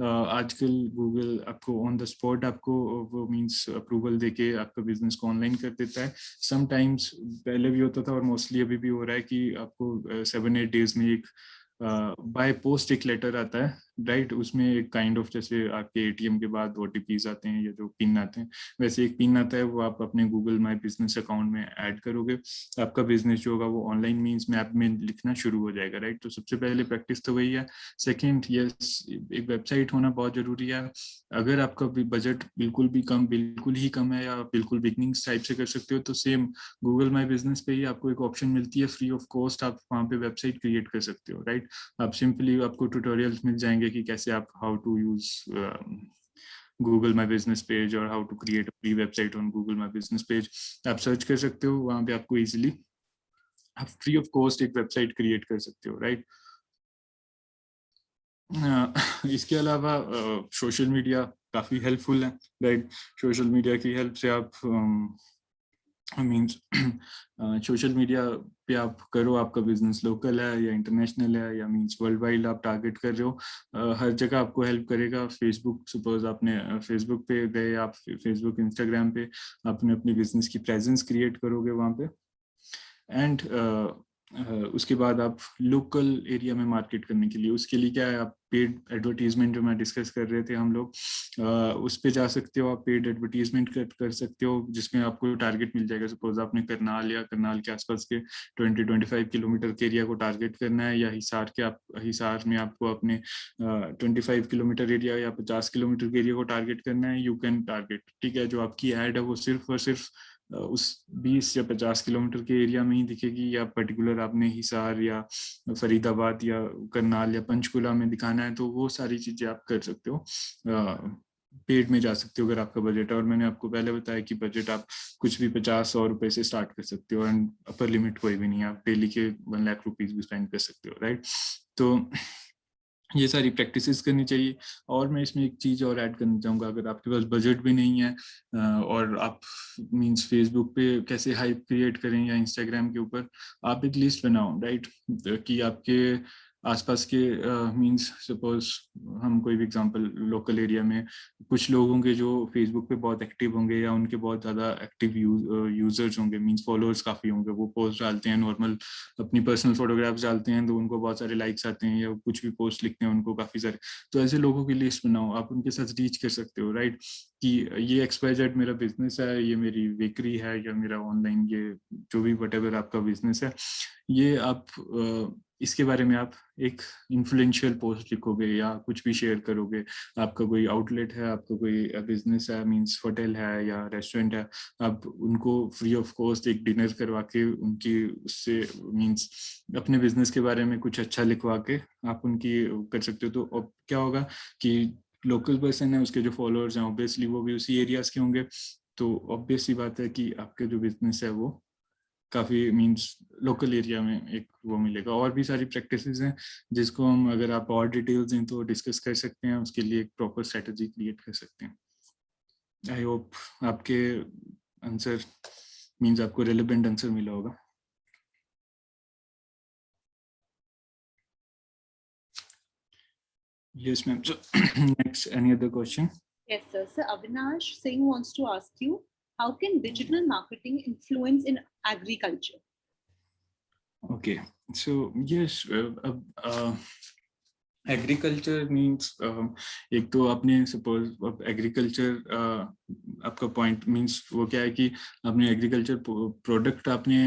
आजकल गूगल आपको ऑन द स्पॉट आपको वो मींस अप्रूवल देके आपका बिजनेस को ऑनलाइन कर देता है। समटाइम्स पहले भी होता था और मोस्टली अभी भी हो रहा है कि आपको 7-8 डेज में एक बाय पोस्ट एक लेटर आता है, राइट। उसमें एक काइंड ऑफ जैसे आपके एटीएम के बाद ओटीपीज आते हैं या जो पिन आते हैं, वैसे एक पिन आता है, वो आप अपने गूगल माई बिजनेस अकाउंट में ऐड करोगे, आपका बिजनेस जो होगा वो ऑनलाइन मीन्स मैप में लिखना शुरू हो जाएगा, राइट। तो सबसे पहले प्रैक्टिस तो वही है। सेकेंड, यस, एक वेबसाइट होना बहुत जरूरी है। अगर आपका बजट बिल्कुल ही कम है या बिल्कुल बिगनिंग्स टाइप से कर सकते हो, तो सेम गूगल माई बिजनेस पे ही आपको एक ऑप्शन मिलती है फ्री ऑफ कॉस्ट, आप वहाँ पे वेबसाइट क्रिएट कर सकते हो, राइट। आप सिंपली, आपको ट्यूटोरियल्स मिल जाएंगे कि कैसे आप how to use Google my business page और how to create free website on Google my business page. आप सर्च कर सकते हो, वहाँ पे आपको इजीली आप फ्री ऑफ कॉस्ट एक वेबसाइट क्रिएट कर सकते हो, राइट। इसके अलावा सोशल मीडिया काफ़ी हेल्पफुल है, राइट। सोशल मीडिया की हेल्प से आप मीन्स सोशल मीडिया पे आप करो, आपका बिजनेस लोकल है या इंटरनेशनल है या मीन्स वर्ल्ड वाइड आप टारगेट कर रहे हो, हर जगह आपको हेल्प करेगा। फेसबुक, सपोज आपने फेसबुक पे गए, आप फेसबुक इंस्टाग्राम पे आपने अपनी बिजनेस की प्रेजेंस क्रिएट करोगे वहाँ पे, एंड उसके बाद आप लोकल एरिया में मार्केट करने के लिए, उसके लिए क्या है, आप पेड एडवर्टीजमेंट जो मैं डिस्कस कर रहे थे हम लोग, उस पे जा सकते हो। आप पेड एडवर्टीजमेंट कर सकते हो, जिसमें आपको टारगेट मिल जाएगा। सपोज आपने करनाल या करनाल के आसपास के 20-25 किलोमीटर के एरिया को टारगेट करना है, या हिसार के हिसार में आपको अपने 25 किलोमीटर एरिया या 50 किलोमीटर के एरिया को टारगेट करना है, यू कैन टारगेट, ठीक है। जो आपकी एड है वो सिर्फ और सिर्फ उस 20 या 50 किलोमीटर के एरिया में ही दिखेगी, या पर्टिकुलर आपने हिसार या फरीदाबाद या करनाल या पंचकुला में दिखाना है, तो वो सारी चीजें आप कर सकते हो, पेड में जा सकते हो अगर आपका बजट है। और मैंने आपको पहले बताया कि बजट आप कुछ भी 50-100 रुपए से स्टार्ट कर सकते हो, एंड अपर लिमिट कोई भी नहीं है, आप डेली के 1 लाख रुपीज भी स्पेंड कर सकते हो, राइट। तो ये सारी प्रैक्टिसेस करनी चाहिए। और मैं इसमें एक चीज़ और ऐड करना चाहूँगा, अगर आपके पास बजट भी नहीं है और आप मींस फेसबुक पे कैसे हाइप क्रिएट करें या इंस्टाग्राम के ऊपर, आप एक लिस्ट बनाओ, राइट, कि आपके आसपास के मींस सपोज हम कोई भी एग्जांपल, लोकल एरिया में कुछ लोग होंगे जो फेसबुक पे बहुत एक्टिव होंगे या उनके बहुत ज़्यादा एक्टिव यूजर्स होंगे, मींस फॉलोअर्स काफ़ी होंगे, वो पोस्ट डालते हैं, नॉर्मल अपनी पर्सनल फोटोग्राफ्स डालते हैं तो उनको बहुत सारे लाइक्स आते हैं, या कुछ भी पोस्ट लिखते हैं उनको काफ़ी सारे। तो ऐसे लोगों की लिस्ट बनाओ, आप उनके साथ रीच कर सकते हो, राइट, कि ये XYZ मेरा बिजनेस है, ये मेरी बेकरी है, या मेरा ऑनलाइन ये जो भी व्हाटएवर आपका बिजनेस है, ये आप इसके बारे में आप एक इन्फ्लुएंशियल पोस्ट लिखोगे या कुछ भी शेयर करोगे। आपका कोई आउटलेट है, आपका कोई बिजनेस है, मींस होटल है या रेस्टोरेंट है, आप उनको फ्री ऑफ कॉस्ट एक डिनर करवा के उनकी उससे मींस अपने बिजनेस के बारे में कुछ अच्छा लिखवा के आप उनकी कर सकते हो। तो अब क्या होगा कि लोकल पर्सन है, उसके जो फॉलोअर्स हैं ऑब्वियसली वो भी उसी एरियाज के होंगे, तो ऑब्वियस सी बात है कि आपके जो बिजनेस है वो काफ़ी मींस लोकल एरिया में एक वो मिलेगा। और भी सारी प्रैक्टिसेस हैं जिसको हम, अगर आप और डिटेल्स हैं तो डिस्कस कर सकते हैं, उसके लिए एक प्रॉपर स्ट्रेटजी क्रिएट कर सकते हैं। आई होप आपके आंसर मींस आपको रेलेवेंट आंसर मिला होगा। Yes, ma'am. So next, any other question? Yes, sir. So Avinash Singh wants to ask you, how can digital marketing influence in agriculture? Okay, so yes, agriculture means एक तो आपने सपोज एग्रीकल्चर आपका पॉइंट मीन्स वो क्या है कि आपने एग्रीकल्चर प्रोडक्ट आपने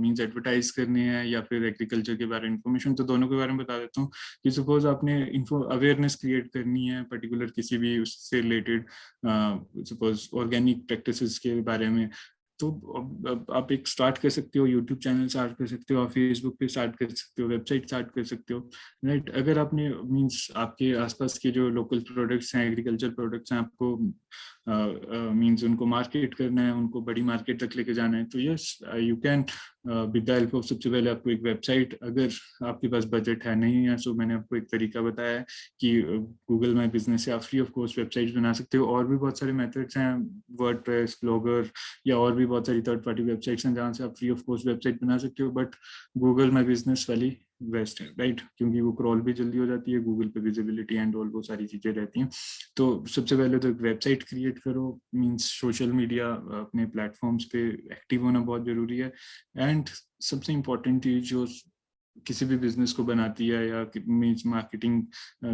मीन्स एडवर्टाइज करने हैं या फिर एग्रीकल्चर के बारे में इंफॉर्मेशन, तो दोनों के बारे में बता देता हूँ कि सपोज आपने अवेयरनेस क्रिएट करनी है पर्टिकुलर किसी भी उससे रिलेटेड, सपोज ऑर्गेनिक प्रैक्टिसेस के बारे में, तो आप एक स्टार्ट कर सकते हो, यूट्यूब चैनल स्टार्ट कर सकते हो, आप फेसबुक पे स्टार्ट कर सकते हो, वेबसाइट स्टार्ट कर सकते हो, राइट। अगर आपने मींस आपके आसपास के जो लोकल प्रोडक्ट्स हैं, एग्रीकल्चर प्रोडक्ट्स हैं, आपको मींस उनको मार्केट करना है, उनको बड़ी मार्केट तक लेके जाना है, तो yes you can with the help of, सबसे पहले आपको एक वेबसाइट, अगर आपके पास बजट है नहीं है, सो मैंने आपको एक तरीका बताया है कि गूगल माई बिजनेस से आप फ्री ऑफ कॉस्ट वेबसाइट बना सकते हो। और भी बहुत सारे मेथड्स हैं, वर्डप्रेस, ब्लॉगर या और भी बहुत सारी थर्ड पार्टी वेबसाइट्स हैं जहाँ से आप फ्री ऑफ कॉस्ट वेबसाइट बना सकते हो, बट गूगल माई बिजनेस वाली बेस्ट है, राइट, क्योंकि वो क्रॉल भी जल्दी हो जाती है, गूगल पे विजिबिलिटी एंड ऑल वो सारी चीजें रहती हैं। तो सबसे पहले तो एक वेबसाइट क्रिएट करो, मींस सोशल मीडिया अपने प्लेटफॉर्म्स पे एक्टिव होना बहुत जरूरी है। एंड सबसे इम्पोर्टेंट चीज जो किसी भी बिजनेस को बनाती है या मींस मार्केटिंग,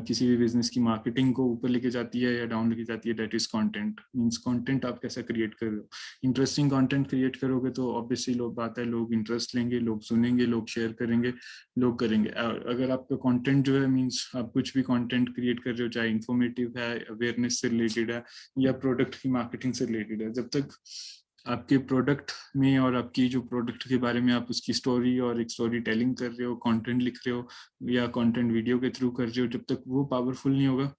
किसी भी बिजनेस की मार्केटिंग को ऊपर लेके जाती है या डाउन लेके जाती है, that is content. Means content आप कैसा क्रिएट कर रहे हो। इंटरेस्टिंग कंटेंट क्रिएट करोगे तो ऑब्वियसली लोग बात है, लोग इंटरेस्ट लेंगे, लोग सुनेंगे, लोग शेयर करेंगे, लोग करेंगे। अगर आपका कंटेंट जो है, मींस आप कुछ भी कंटेंट क्रिएट कर रहे हो, चाहे इंफॉर्मेटिव है, अवेयरनेस से रिलेटेड है या प्रोडक्ट की मार्केटिंग से रिलेटेड है, जब तक आपके प्रोडक्ट में और आपकी जो प्रोडक्ट के बारे में आप उसकी स्टोरी और एक स्टोरी टेलिंग कर रहे हो, कंटेंट लिख रहे हो या कंटेंट वीडियो के थ्रू कर रहे हो, जब तक वो पावरफुल नहीं होगा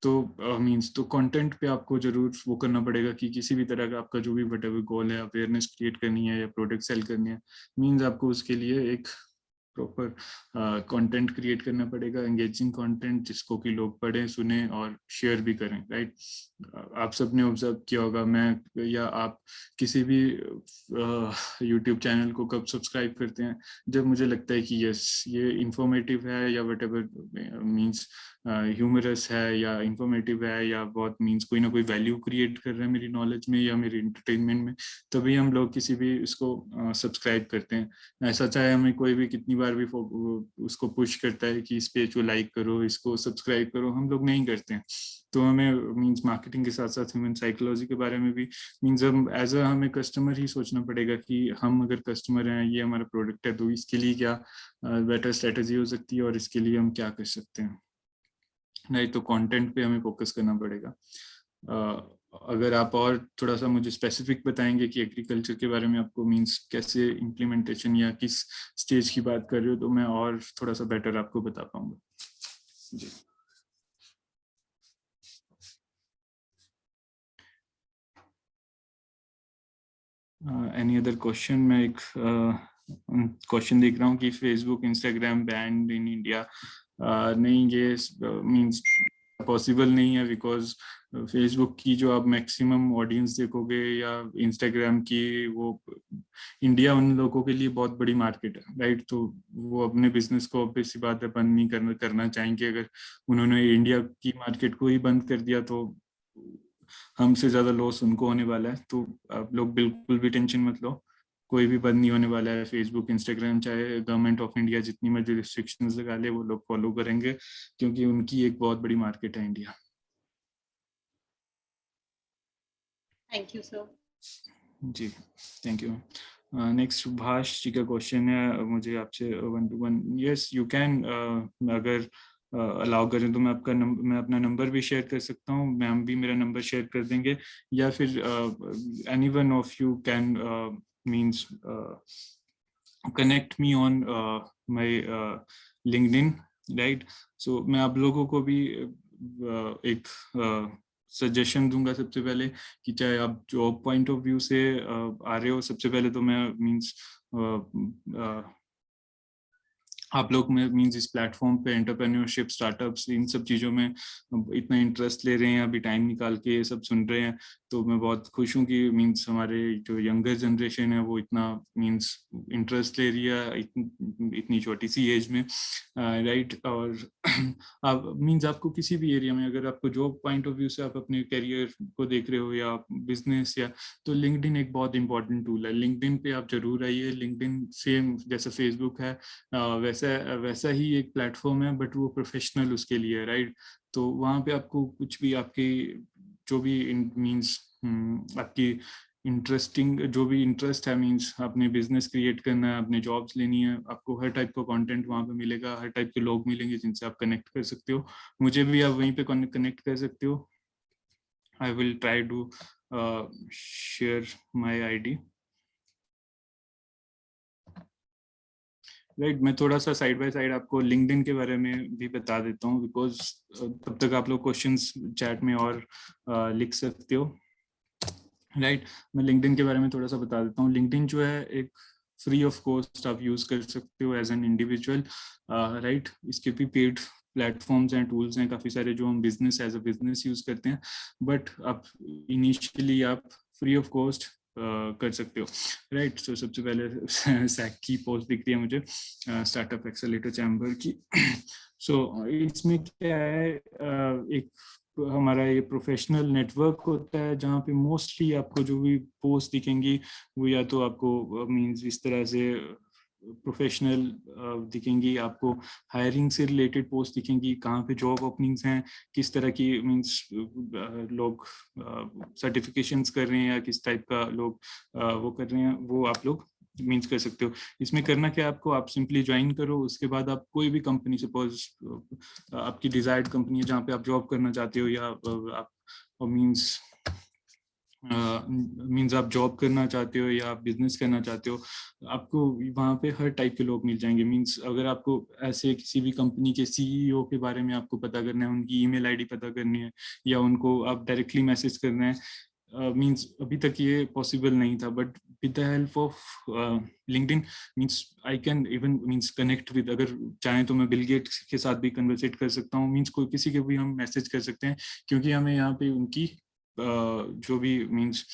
तो मींस तो कंटेंट पे आपको जरूर वो करना पड़ेगा कि किसी भी तरह का आपका जो भी व्हाटएवर गोल है, अवेयरनेस क्रिएट करनी है या प्रोडक्ट सेल करनी है, मींस आपको उसके लिए एक प्रॉपर कंटेंट क्रिएट करना पड़ेगा, एंगेजिंग कंटेंट जिसको कि लोग पढ़ें, सुने और शेयर भी करें, राइट। आप सबने ऑब्जर्व किया होगा, मैं या आप किसी भी यूट्यूब चैनल को कब सब्सक्राइब करते हैं, जब मुझे लगता है कि यस ये इंफॉर्मेटिव है या व्हाटएवर मींस ह्यूमरस है या इंफॉर्मेटिव है या बहुत मींस कोई ना कोई वैल्यू क्रिएट कर रहा है मेरी नॉलेज में या मेरी एंटरटेनमेंट में, तभी हम लोग किसी भी इसको सब्सक्राइब करते हैं। ऐसा चाहे हमें कोई भी कितनी बार भी उसको पुश करता है कि इस पेज को लाइक करो, इसको सब्सक्राइब करो, हम लोग नहीं करते हैं। तो हमें मींस मार्केटिंग के साथ साथ ह्यूमन साइकोलॉजी के बारे में भी मींस हम एज अ हमें कस्टमर ही सोचना पड़ेगा कि हम अगर कस्टमर हैं, ये हमारा प्रोडक्ट है, तो इसके लिए क्या बेटर स्ट्रेटेजी हो सकती है और इसके लिए हम क्या कर सकते हैं, नहीं तो कंटेंट पे हमें फोकस करना पड़ेगा। अगर आप और थोड़ा सा मुझे स्पेसिफिक बताएंगे कि एग्रीकल्चर के बारे में आपको मींस कैसे इम्प्लीमेंटेशन या किस स्टेज की बात कर रहे हो, तो मैं और थोड़ा सा बेटर आपको बता पाऊंगा जी। Any other question? मैं एक क्वेश्चन देख रहा हूँ कि Facebook Instagram band in India. नहीं, ये मींस पॉसिबल नहीं है, बिकॉज फेसबुक की जो आप मैक्सिमम ऑडियंस देखोगे या इंस्टाग्राम की, वो इंडिया उन लोगों के लिए बहुत बड़ी मार्केट है, राइट। तो वो अपने बिजनेस को ऑब्वियस सी बात है बंद नहीं करना चाहेंगे। अगर उन्होंने इंडिया की मार्केट को ही बंद कर दिया तो हमसे ज्यादा लॉस उनको होने वाला है। तो आप लोग बिल्कुल भी टेंशन मत लो, कोई भी बंद नहीं होने वाला है। फेसबुक इंस्टाग्राम चाहे गवर्नमेंट ऑफ इंडिया जितनी मर्जी रिस्ट्रिक्शंस लगा ले, वो लोग फॉलो करेंगे, क्योंकि उनकी एक बहुत बड़ी मार्केट है इंडिया। Thank you sir. जी thank you. Next Subhash ji का क्वेश्चन है मुझे आपसे 1 to 1। यस यू कैन, अगर अलाउ करें तो मैं अपना नंबर भी शेयर कर सकता हूँ, मैम भी मेरा नंबर शेयर कर देंगे, या फिर any one of you can means connect me on my LinkedIn, right. So मैं आप लोगों को भी एक सजेशन दूंगा सबसे पहले कि चाहे आप जॉब पॉइंट ऑफ व्यू से आ रहे हो, सबसे पहले तो मैं मीन्स आप लोग में मींस इस प्लेटफॉर्म पे एंटरप्रेन्योरशिप, स्टार्टअप्स, इन सब चीज़ों में इतना इंटरेस्ट ले रहे हैं, अभी टाइम निकाल के ये सब सुन रहे हैं, तो मैं बहुत खुश हूँ कि मींस हमारे जो यंगर जनरेशन है वो इतना मींस इंटरेस्ट ले रही है इतनी छोटी सी एज में, राइट। और आप मींस आपको किसी भी एरिया में, अगर आपको जॉब पॉइंट ऑफ व्यू से आप अपने करियर को देख रहे हो या बिजनेस या, तो लिंक्डइन एक बहुत इंपॉर्टेंट टूल है। लिंक्डइन पे आप जरूर आइए। लिंक्डइन सेम जैसे फेसबुक है वैसा ही एक प्लेटफॉर्म है, बट वो प्रोफेशनल उसके लिए, राइट। तो वहाँ पे आपको कुछ भी आपकी जो भी मींस आपकी इंटरेस्टिंग जो भी इंटरेस्ट है, मींस अपने बिजनेस क्रिएट करना है, अपने जॉब्स लेनी है, आपको हर टाइप का कंटेंट वहाँ पे मिलेगा, हर टाइप के लोग मिलेंगे जिनसे आप कनेक्ट कर सकते हो। मुझे भी आप वहीं पे कनेक्ट कर सकते हो। I will try to share my ID, right. मैं थोड़ा सा साइड बाय साइड आपको लिंक्डइन के बारे में भी बता देता हूँ, बिकॉज तब तक आप लोग क्वेश्चंस चैट में और लिख सकते हो, राइट। मैं लिंक्डइन के बारे में थोड़ा सा बता देता हूँ। लिंक्डइन जो है एक फ्री ऑफ कॉस्ट आप यूज कर सकते हो एज एन इंडिविजुअल, राइट। इसके भी पेड प्लेटफॉर्म्स हैं, टूल्स हैं काफ़ी सारे जो हम business as a business use करते हैं, बट आप इनिशियली आप फ्री ऑफ कॉस्ट कर सकते हो, राइट। सो सबसे पहले सैक की पोस्ट दिख रही है मुझे, स्टार्टअप एक्सेलरेटर चैम्बर की। सो इसमें क्या है, एक हमारा ये प्रोफेशनल नेटवर्क होता है जहाँ पे मोस्टली आपको जो भी पोस्ट दिखेंगी वो या तो आपको मींस इस तरह से प्रोफेशनल दिखेंगी, आपको हायरिंग से रिलेटेड पोस्ट दिखेंगी, कहाँ पे जॉब ओपनिंग्स हैं, किस तरह की मींस लोग सर्टिफिकेशंस कर रहे हैं या किस टाइप का लोग वो कर रहे हैं, वो आप लोग मीन्स कर सकते हो। इसमें करना क्या है आपको, आप सिंपली ज्वाइन करो, उसके बाद आप कोई भी कंपनी, सपोज आपकी डिजायर्ड कंपनी है जहाँ पे आप जॉब करना चाहते हो, या आप मीन्स मीन्स आप जॉब करना चाहते हो या आप बिजनेस करना चाहते हो, आपको वहाँ पे हर टाइप के लोग मिल जाएंगे। मीन्स अगर आपको ऐसे किसी भी कंपनी के सीईओ के बारे में आपको पता करना है, उनकी ईमेल आईडी पता करनी है, या उनको आप डायरेक्टली मैसेज करना है, मीन्स अभी तक ये पॉसिबल नहीं था, but with the help of LinkedIn means I can even means connect with, अगर चाहें तो मैं बिल गेट्स के साथ भी कन्वर्सेट कर सकता हूँ, मीन्स कोई किसी के भी हम मैसेज कर सकते हैं, क्योंकि हमें यहाँ पे उनकी जो भी मींस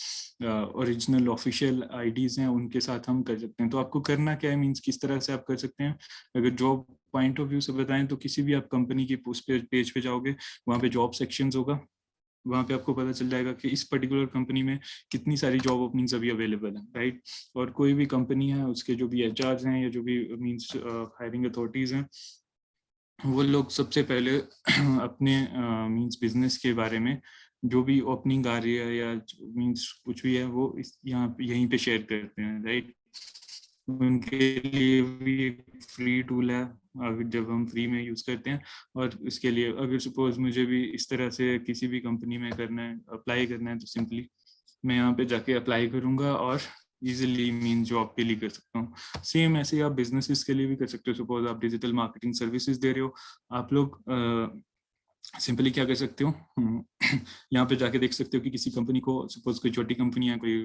ओरिजिनल ऑफिशियल आईडीज हैं उनके साथ हम कर सकते हैं। तो आपको करना क्या है, मींस किस तरह से आप कर सकते हैं, अगर जॉब पॉइंट ऑफ व्यू से बताएं तो किसी भी आप कंपनी की पोस्ट पेज पे जाओगे, वहाँ पे जॉब सेक्शंस होगा, वहाँ पे आपको पता चल जाएगा कि इस पर्टिकुलर कंपनी में कितनी सारी जॉब ओपनिंग्स अभी अवेलेबल हैं, राइट। और कोई भी कंपनी है उसके जो भी एचआर हैं या जो भी मींस हायरिंग अथॉरिटीज हैं, वो लोग सबसे पहले अपने मींस बिजनेस के बारे में जो भी ओपनिंग आ रही है या मींस कुछ भी है वो इस यहाँ यहीं पे शेयर करते हैं, राइट। उनके लिए भी एक फ्री टूल है, अगर जब हम फ्री में यूज करते हैं, और इसके लिए अगर सपोज मुझे भी इस तरह से किसी भी कंपनी में करना है, अप्लाई करना है, तो सिंपली मैं यहाँ पे जाके अप्लाई करूंगा और इजीली मीन जॉब के लिए कर सकता हूँ। सेम ऐसे आप बिजनेसेस के लिए भी कर सकते हो, सपोज आप डिजिटल मार्केटिंग सर्विसेज दे रहे हो, आप लोग सिंपली क्या कर सकते हो, यहाँ पे जाके देख सकते हो कि किसी कंपनी को, सपोज कोई छोटी कंपनी है कोई,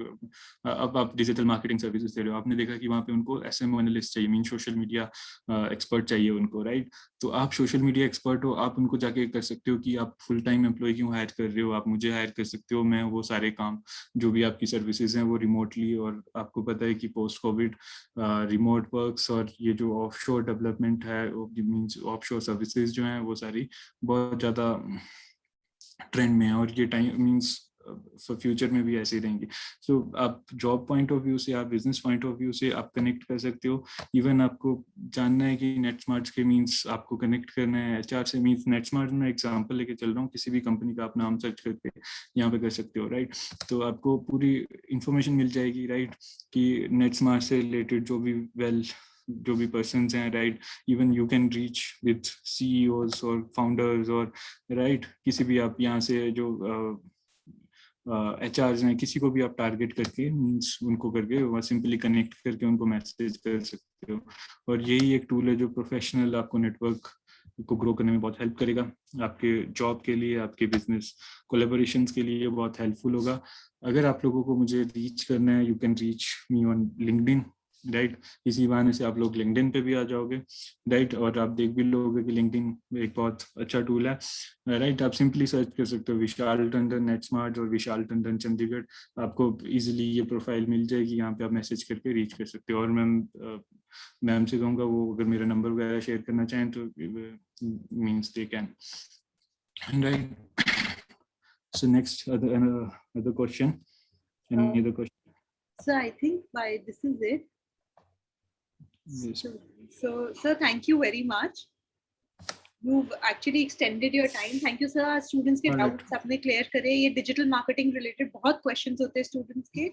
अब आप डिजिटल मार्केटिंग सर्विसेज दे रहे हो, आपने देखा कि वहाँ पे उनको एसएमओ एनालिस्ट चाहिए, मीन सोशल मीडिया एक्सपर्ट चाहिए उनको, राइट। तो आप सोशल मीडिया एक्सपर्ट हो, आप उनको जाके कर सकते हो कि आप फुल टाइम एम्प्लॉय क्यों हायर कर रहे हो, आप मुझे हायर कर सकते हो, मैं वो सारे काम जो भी आपकी सर्विसेज हैं वो रिमोटली, और आपको पता है कि पोस्ट कोविड रिमोट वर्क्स और ये जो ऑफशोर डेवलपमेंट है, मीन्स ऑफशोर सर्विसेज जो हैं वो सारी बहुत ज़्यादा ट्रेंड में है, और ये टाइम मींस फॉर फ्यूचर में भी ऐसे ही रहेंगे। सो आप जॉब पॉइंट ऑफ व्यू से, आप बिजनेस पॉइंट ऑफ व्यू से आप कनेक्ट कर सकते हो। इवन आपको जानना है कि नेटस्मार्ट के मींस आपको कनेक्ट करना है एचआर से, मींस नेटस्मार्ट में एग्जांपल लेके चल रहा हूँ, किसी भी कंपनी का आप नाम सर्च करके यहाँ पे कर सकते हो, राइट। तो आपको पूरी इंफॉर्मेशन मिल जाएगी, राइट, कि नेटस्मार्ट से रिलेटेड जो भी पर्सन्स हैं, right. Even you can reach with CEOs और फाउंडर्स, और राइट किसी भी आप यहाँ से जो एचआर्स हैं, किसी को भी आप टारगेट करके मींस उनको करके वहाँ सिंपली कनेक्ट करके उनको मैसेज कर सकते हो। और यही एक टूल है जो प्रोफेशनल आपको नेटवर्क को ग्रो करने में बहुत हेल्प करेगा, आपके जॉब के लिए, आपके बिजनेस कोलेबोरेशंस के लिए बहुत हेल्पफुल होगा। अगर आप लोगों को मुझे रीच करना है, you can reach me on LinkedIn, right. इसी बहाने से आप लोग लिंक्डइन पे भी आ जाओगे, राइट। और आप देख भी लोगे कि लिंक्डइन एक बहुत अच्छा टूल है, राइट। आप सिंपली सर्च कर सकते हो विशाल टंडन नेटस्मार्ट और विशाल टंडन चंडीगढ़, आपको इजीली ये प्रोफाइल मिल जाएगी, यहाँ पे आप मैसेज करके रीच कर सकते हो। और मैम से कहूँगा वो अगर मेरा नंबर वगैरह शेयर करना चाहें तो means they can, right. So next, other question. Any other question? So I think this is it. Yes. So sir, thank you very much. You've actually extended your time. Thank you, sir. Students के doubts आपने clear करे. ये digital marketing related बहुत questions होते हैं students के.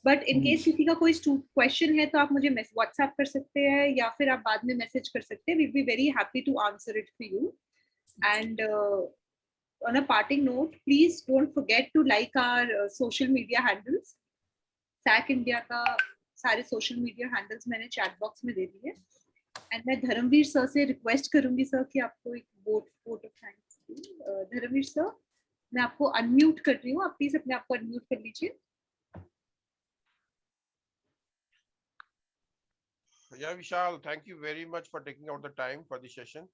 But in case किसी का कोई question है तो आप मुझे WhatsApp कर सकते हैं या फिर आप बाद में message कर सकते हैं. We'll be very happy to answer it for you. And on a parting note, please don't forget to like our social media handles. SAC India का सारे social media handles मैंने chat box में दे दिए. And मैं धर्मवीर सर से रिक्वेस्ट करूंगी सर कि आपको एक वोट ऑफ थैंक्स दूं. धर्मवीर सर, मैं आपको अनम्यूट कर रही हूँ, आप प्लीज अपने आप को अनम्यूट कर लीजिए. Yeah, Vishal, thank you very much for taking out the time for the session.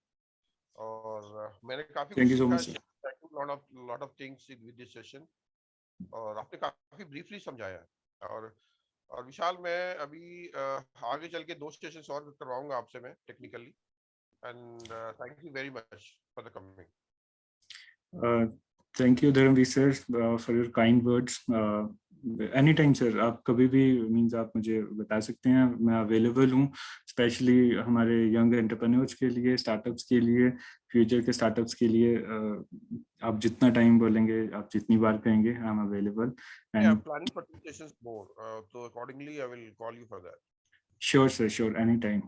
और मैंने काफी कुछ सीखा, lot of things with this session. और आपने काफी briefly समझाया. और विशाल, मैं अभी आगे चल के 2 सेशंस और करवाऊंगा आपसे मैं technically, and thank you very much for the coming. Thank you Dharamvir sir for your kind words. Any time sir, आप कभी भी मीन्स आप मुझे बता सकते हैं, मैं अवेलेबल हूँ, स्पेशली हमारे यंग एंटरप्रेन्योर्स के लिए, स्टार्टअप्स के लिए, फ्यूचर के स्टार्टअप्स के लिए। आप जितना टाइम बोलेंगे, आप जितनी बार कहेंगे, I am available. Yeah, I'm planning for 2 sessions more, so accordingly I will call you for that. Sure sir, sure, anytime.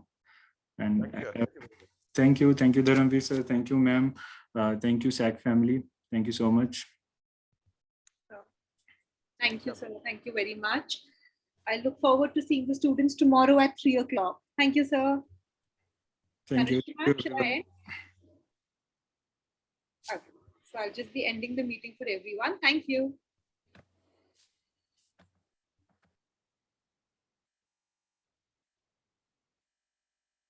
And Thank you. thank you Dharamveer sir, thank you ma'am, thank you SAC family, thank you so much. Thank you, sir. Thank you very much. I look forward to seeing the students tomorrow at 3 o'clock. Thank you, sir. Thank you. Should I end? Okay. So I'll just be ending the meeting for everyone. Thank you.